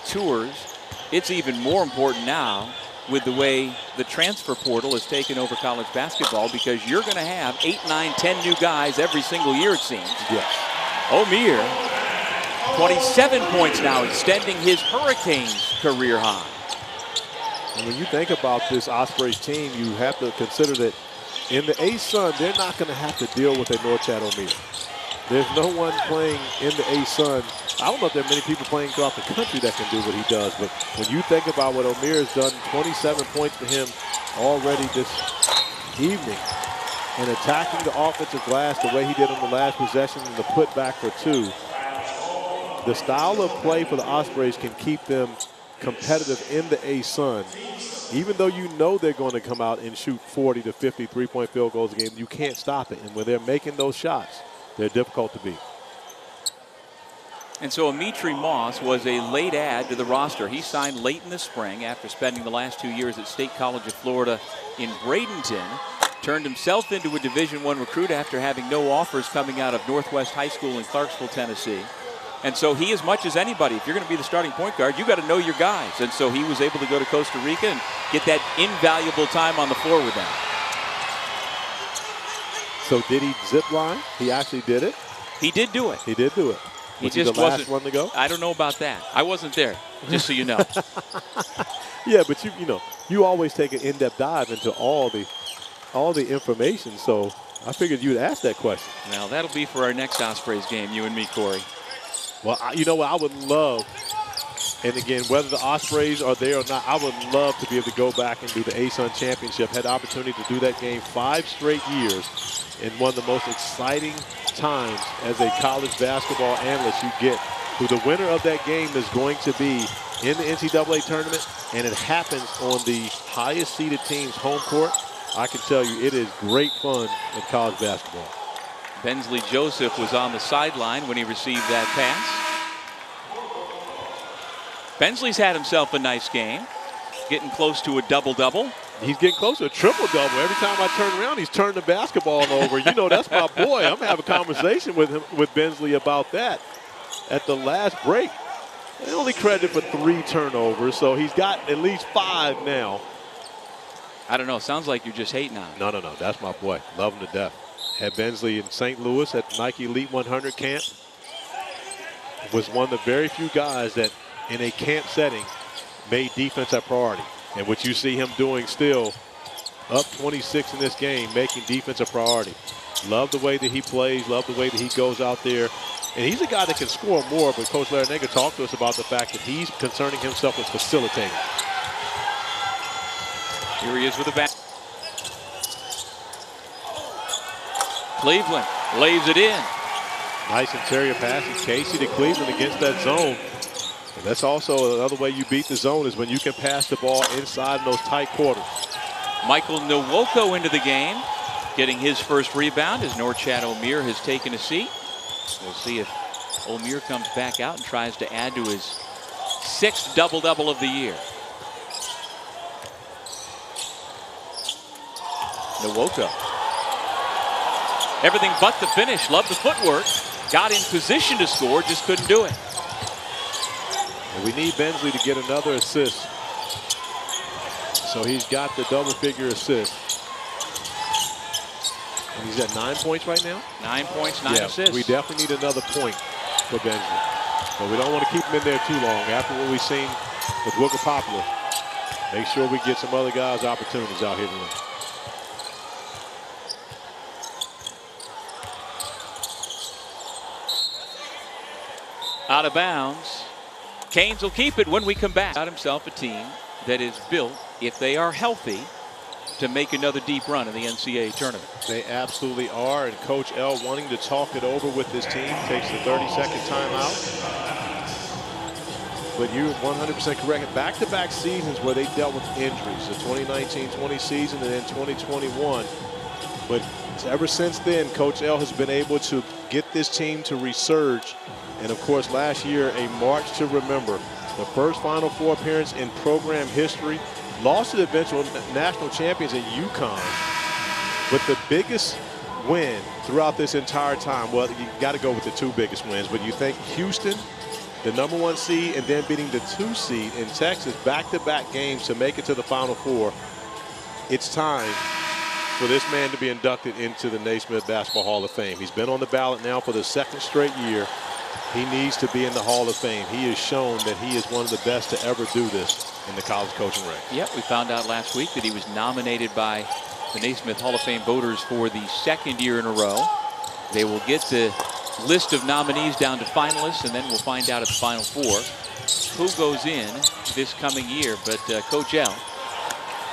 tours, it's even more important now with the way the transfer portal has taken over college basketball, because you're going to have 8, 9, 10 new guys every single year, it seems. Yes. Omier, 27 points now, extending his Hurricanes career high. And when you think about this Ospreys team, you have to consider that in the A-Sun, they're not going to have to deal with a Norchad Omier. There's no one playing in the A-Sun. I don't know if there are many people playing throughout the country that can do what he does, but when you think about what Omier has done, 27 points for him already this evening, and attacking the offensive glass the way he did on the last possession and the putback for 2, the style of play for the Ospreys can keep them competitive in the A-Sun. Even though you know they're going to come out and shoot 40 to 50 3-point field goals a game, you can't stop it. And when they're making those shots, they're difficult to beat. And so Amitri Moss was a late add to the roster. He signed late in the spring after spending the last 2 years at State College of Florida in Bradenton. Turned himself into a Division I recruit after having no offers coming out of Northwest High School in Clarksville, Tennessee. And so he, as much as anybody, if you're going to be the starting point guard, you got to know your guys. And so he was able to go to Costa Rica and get that invaluable time on the floor with them. So did he zip line? He actually did it? He did do it. He did do it. He just the last one to go? I don't know about that. I wasn't there, just so you know. Yeah, but you always take an in-depth dive into all the information. So I figured you'd ask that question. Now that'll be for our next Ospreys game, you and me, Corey. Well, you know what I would love, and again, whether the Ospreys are there or not, I would love to be able to go back and do the A-Sun Championship. Had the opportunity to do that game 5 straight years in one of the most exciting times as a college basketball analyst you get. Who the winner of that game is going to be in the NCAA tournament, and it happens on the highest seeded team's home court. I can tell you it is great fun in college basketball. Bensley Joseph was on the sideline when he received that pass. Bensley's had himself a nice game, getting close to a double-double. He's getting close to a triple-double. Every time I turn around, he's turning the basketball over. You know, that's my boy. I'm having a conversation with him, with Bensley, about that at the last break. They only credited for 3 turnovers, so he's got at least 5 now. I don't know. Sounds like you're just hating on him. No. That's my boy. Love him to death. Had Bensley in St. Louis at Nike Elite 100 camp. Was one of the very few guys that in a camp setting made defense a priority. And what you see him doing still, up 26 in this game, making defense a priority. Love the way that he plays, love the way that he goes out there. And he's a guy that can score more, but Coach Larrañaga talked to us about the fact that he's concerning himself with facilitating. Here he is with the bat. Cleveland lays it in. Nice interior passes. Casey to Cleveland against that zone. And that's also another way you beat the zone, is when you can pass the ball inside in those tight quarters. Michael Nwoko into the game, getting his first rebound as Norchad Omier has taken a seat. We'll see if Omier comes back out and tries to add to his 6th double-double of the year. Nwoko. Everything but the finish. Love the footwork. Got in position to score, just couldn't do it. And we need Bensley to get another assist. So he's got the double-figure assist. And he's at 9 points right now? 9 points, 9 assists. We definitely need another point for Bensley. But we don't want to keep him in there too long. After what we've seen with Poplar, make sure we get some other guys opportunities out here tonight. Out of bounds. Canes will keep it when we come back. Got himself a team that is built, if they are healthy, to make another deep run in the NCAA tournament. They absolutely are, and Coach L wanting to talk it over with this team, takes the 30-second timeout. But you're 100% correct. Back-to-back seasons where they dealt with injuries, the 2019-20 season and then 2021. But ever since then, Coach L has been able to get this team to resurge. And of course, last year, a march to remember. The first Final Four appearance in program history. Lost to the eventual national champions at UConn. But the biggest win throughout this entire time, well, you got to go with the 2 biggest wins. But you think Houston, the #1 seed, and then beating the 2 seed in Texas, back-to-back games to make it to the Final Four. It's time for this man to be inducted into the Naismith Basketball Hall of Fame. He's been on the ballot now for the 2nd straight year. He needs to be in the Hall of Fame. He has shown that he is one of the best to ever do this in the college coaching ranks. Yep, we found out last week that he was nominated by the Naismith Hall of Fame voters for the 2nd year in a row. They will get the list of nominees down to finalists, and then we'll find out at the Final Four who goes in this coming year. But Coach L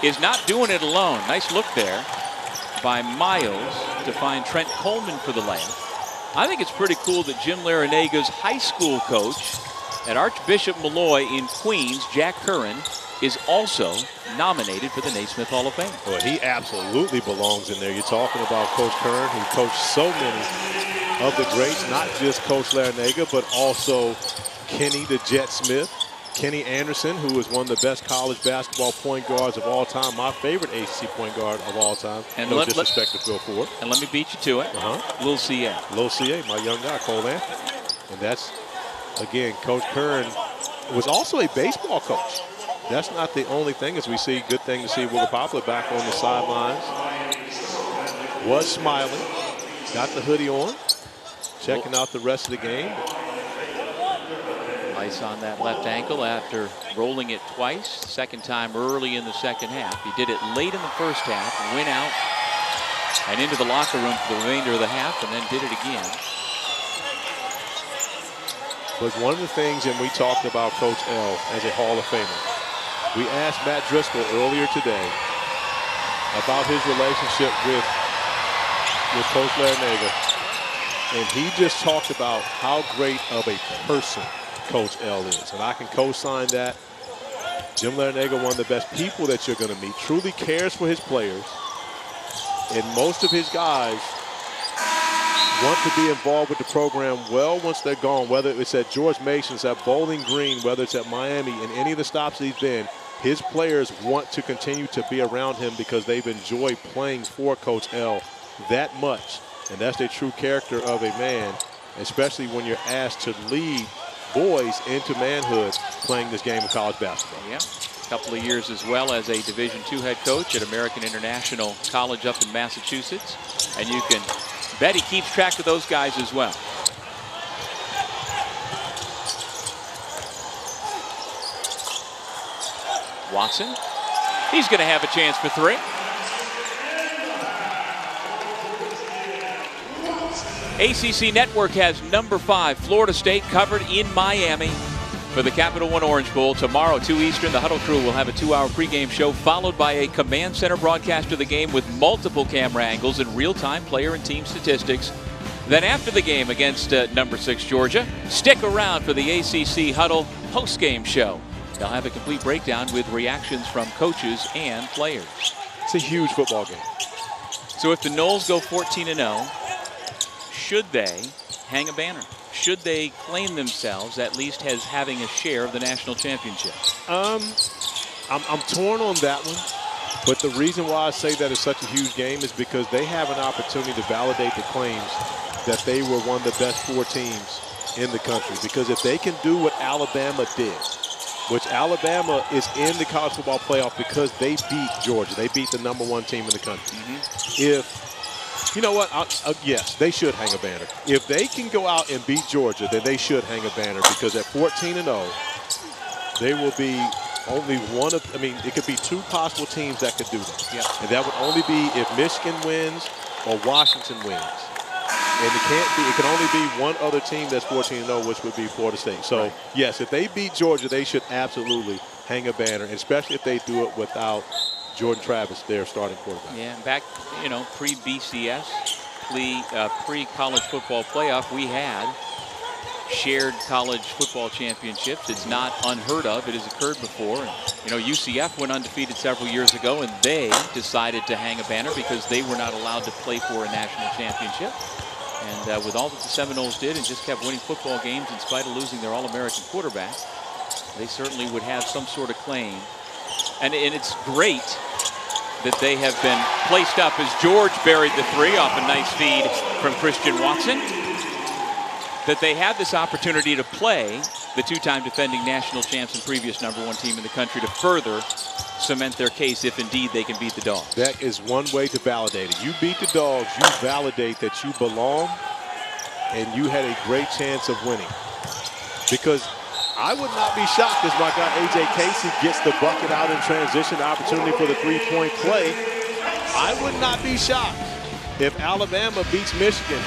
is not doing it alone. Nice look there by Miles to find Trent Coleman for the layup. I think it's pretty cool that Jim Larrañaga's high school coach at Archbishop Malloy in Queens, Jack Curran, is also nominated for the Naismith Hall of Fame. Well, he absolutely belongs in there. You're talking about Coach Curran, who coached so many of the greats, not just Coach Larrañaga, but also Kenny the Jet Smith, Kenny Anderson, who was one of the best college basketball point guards of all time, my favorite ACC point guard of all time. And no disrespect to Phil Ford. And let me beat you to it. Lil CA. Lil CA, my young guy, Cole Anthony. And that's, again, Coach Curran was also a baseball coach. That's not the only thing, as we see. Good thing to see Wiggle Poplar back on the sidelines. Was smiling. Got the hoodie on. Checking out the rest of the game. Ice on that left ankle after rolling it twice. Second time early in the second half. He did it late in the first half, went out and into the locker room for the remainder of the half, and then did it again. But one of the things, and we talked about Coach L as a Hall of Famer. We asked Matt Driscoll earlier today about his relationship with Coach Larrañaga, and he just talked about how great of a person Coach L is, and I can co-sign that. Jim Larrañaga, one of the best people that you're going to meet, truly cares for his players, and most of his guys want to be involved with the program well once they're gone, whether it's at George Mason's, at Bowling Green, whether it's at Miami, and any of the stops he's been. his players want to continue to be around him because they've enjoyed playing for Coach L that much. And that's the true character of a man, especially when you're asked to lead boys into manhood playing this game of college basketball. Yeah, a couple of years as well as a Division II head coach at American International College up in Massachusetts. And you can bet he keeps track of those guys as well. Watson, he's going to have a chance for three. ACC Network has number 5, Florida State, covered in Miami for the Capital One Orange Bowl. Tomorrow, 2 Eastern, the Huddle crew will have a 2-hour pregame show followed by a Command Center broadcast of the game with multiple camera angles and real-time player and team statistics. Then after the game against number 6 Georgia, stick around for the ACC Huddle postgame show. They'll have a complete breakdown with reactions from coaches and players. It's a huge football game. So if the Noles go 14-0, should they hang a banner? Should they claim themselves at least as having a share of the national championship? I'm torn on that one. But the reason why I say that it's such a huge game is because they have an opportunity to validate the claims that they were one of the best 4 teams in the country. Because if they can do what Alabama did, which Alabama is in the college football playoff because they beat Georgia. They beat the number 1 team in the country. You know what? Yes, they should hang a banner. If they can go out and beat Georgia, then they should hang a banner because at 14-0, they will be only one of, it could be 2 possible teams that could do that. Yep. And that would only be if Michigan wins or Washington wins. And it can only be one other team that's 14-0, which would be Florida State. So, right. Yes, if they beat Georgia, they should absolutely hang a banner, especially if they do it without Jordan Travis, their starting quarterback. Yeah, back, pre-BCS, pre-college football playoff, we had shared college football championships. It's not unheard of. It has occurred before. And, UCF went undefeated several years ago, and they decided to hang a banner because they were not allowed to play for a national championship. And with all that the Seminoles did and just kept winning football games in spite of losing their All-American quarterback, they certainly would have some sort of claim. And it's great that they have been placed up as George buried the 3 off a nice feed from Christian Watson. That they have this opportunity to play the 2-time defending national champs and previous number 1 team in the country to further cement their case if indeed they can beat the Dogs. That is one way to validate it. You beat the Dogs, you validate that you belong and you had a great chance of winning. Because I would not be shocked as my guy A.J. Casey gets the bucket out in transition, the opportunity for the 3-point play. I would not be shocked if Alabama beats Michigan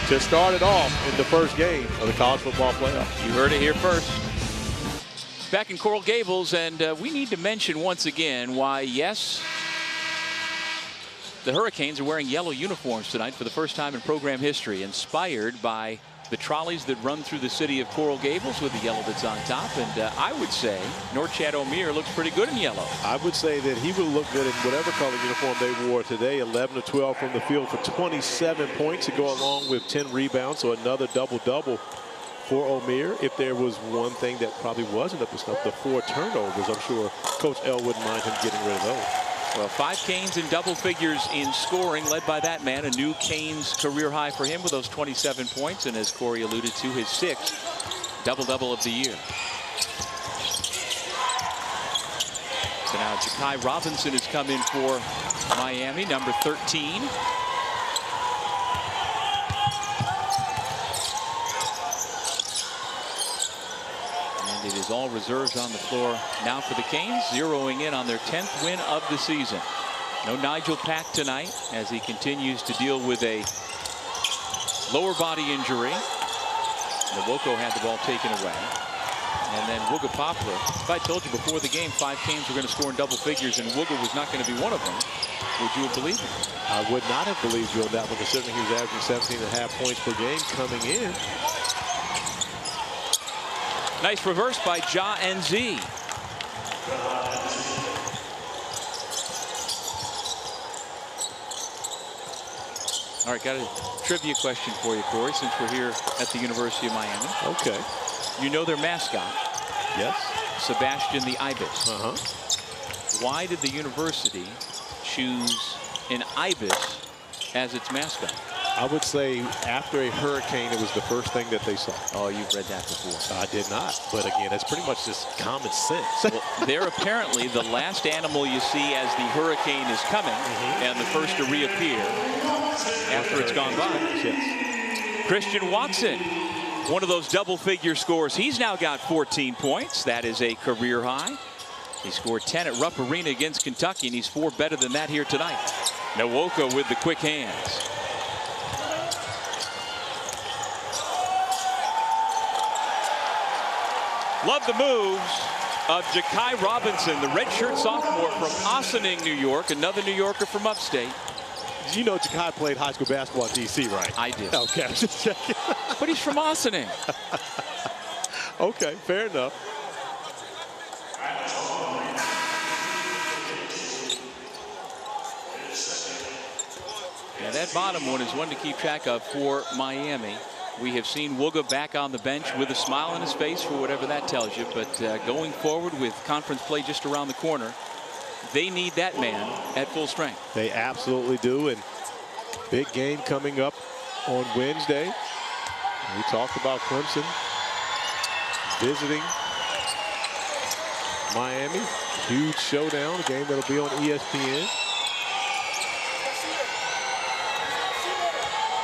to start it off in the first game of the college football playoff. You heard it here first. Back in Coral Gables, and we need to mention once again why, yes, the Hurricanes are wearing yellow uniforms tonight for the first time in program history, inspired by the trolleys that run through the city of Coral Gables with the yellow that's on top. And I would say Norchad Omier looks pretty good in yellow. I would say that he would look good in whatever color uniform they wore today. 11 of 12 from the field for 27 points to go along with 10 rebounds. So another double-double for Omier. If there was one thing that probably wasn't up to snuff, the 4 turnovers, I'm sure Coach L wouldn't mind him getting rid of those. Well, 5 Canes in double figures in scoring, led by that man. A new Canes career high for him with those 27 points. And as Corey alluded to, his 6th double-double of the year. So now Ja'Kai Robinson has come in for Miami, number 13. And it is all reserves on the floor now for the Canes, zeroing in on their 10th win of the season. No Nigel Pack tonight as he continues to deal with a lower body injury. Nwoko had the ball taken away. And then Wooga Poplar. If I told you before the game 5 Canes were going to score in double figures and Wooga was not going to be one of them, would you have believed me? I would not have believed you on that one, considering he was averaging 17.5 points per game coming in. Nice reverse by Ja and Z. All right, got a trivia question for you, Corey, since we're here at the University of Miami. Okay. You know their mascot. Yes. Sebastian the Ibis. Why did the university choose an ibis as its mascot? I would say after a hurricane, it was the first thing that they saw. Oh, you've read that before. I did not. But again, that's pretty much just common sense. Well, they're apparently the last animal you see as the hurricane is coming and the first to reappear after it's gone by. Yes. Christian Watson, one of those double-figure scores. He's now got 14 points. That is a career high. He scored 10 at Rupp Arena against Kentucky, and he's 4 better than that here tonight. Nwoka with the quick hands. Love the moves of Ja'Kai Robinson, the redshirt sophomore from Ossining, New York, another New Yorker from upstate. You know Ja'Kai played high school basketball at DC, right? I did. Okay, just checking. But he's from Ossining. Okay, fair enough. Yeah, that bottom one is one to keep track of for Miami. We have seen Wooga back on the bench with a smile on his face for whatever that tells you. But going forward with conference play just around the corner, they need that man at full strength. They absolutely do. And big game coming up on Wednesday. We talked about Clemson visiting Miami. Huge showdown, a game that'll be on ESPN.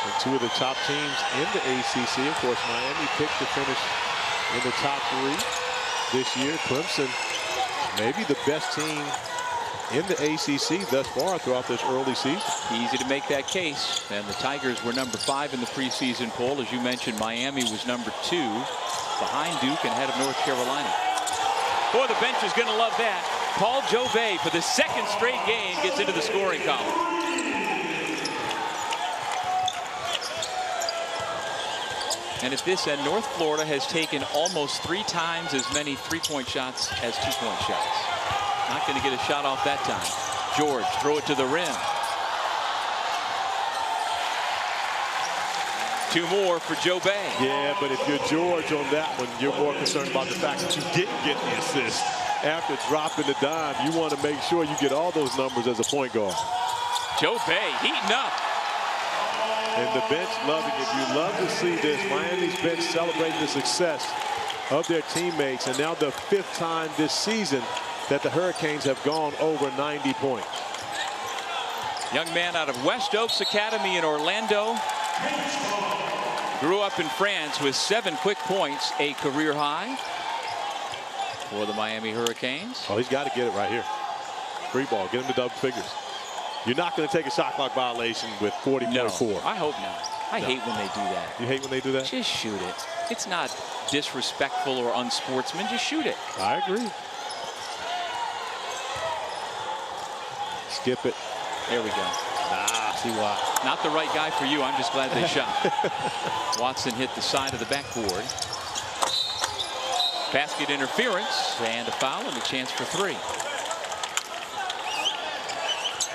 And two of the top teams in the ACC. Of course, Miami picked to finish in the top 3 this year. Clemson, maybe the best team in the ACC thus far throughout this early season. Easy to make that case. And the Tigers were number 5 in the preseason poll. As you mentioned, Miami was number 2 behind Duke and ahead of North Carolina. Boy, the bench is going to love that. Paul Jove, for the 2nd straight game, gets into the scoring column. And at this end, North Florida has taken almost 3 times as many 3-point shots as 2-point shots. Not going to get a shot off that time. George, throw it to the rim. 2 more for Jove. Yeah, but if you're George on that one, you're more concerned about the fact that you didn't get the assist. After dropping the dime, you want to make sure you get all those numbers as a point guard. Jove heating up. And the bench loving it. You love to see this. Miami's bench celebrating the success of their teammates. And now the 5th time this season that the Hurricanes have gone over 90 points. Young man out of West Oaks Academy in Orlando. Grew up in France with 7 quick points, a career high for the Miami Hurricanes. Oh, he's got to get it right here. Free ball, get him to double figures. You're not going to take a shot clock violation with 40.4. No, I hope not. I hate when they do that. You hate when they do that? Just shoot it. It's not disrespectful or unsportsman. Just shoot it. I agree. Skip it. There we go. Ah, see why. Not the right guy for you. I'm just glad they shot. Watson hit the side of the backboard. Basket interference and a foul and a chance for 3.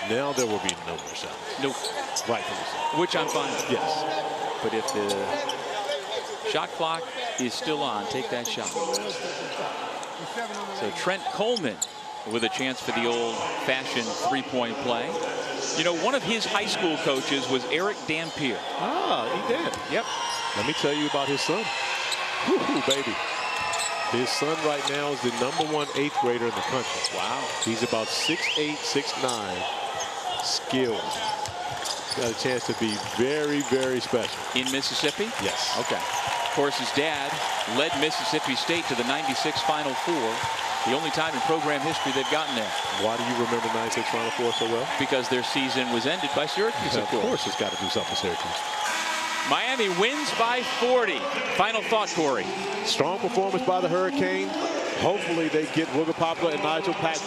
Now there will be no more shots. Nope. Rightfully so. Which I'm fine with. Yes. But if the shot clock is still on, take that shot. So Trent Coleman with a chance for the old-fashioned 3-point play. You know, one of his high school coaches was Eric Dampier. Ah, he did. Yep. Let me tell you about his son. Woo-hoo, baby. His son right now is the #1 8th grader in the country. Wow. He's about 6'8", 6'9", skilled. Got a chance to be very, very special. In Mississippi? Yes. Okay. Of course, his dad led Mississippi State to the '96 Final Four. The only time in program history they've gotten there. Why do you remember '96 Final Four so well? Because their season was ended by Syracuse, Of course it's got to do something with Syracuse. Miami wins by 40. Final thought, Corey. Strong performance by the Hurricanes. Hopefully they get Wooga Poplar and Nigel Pack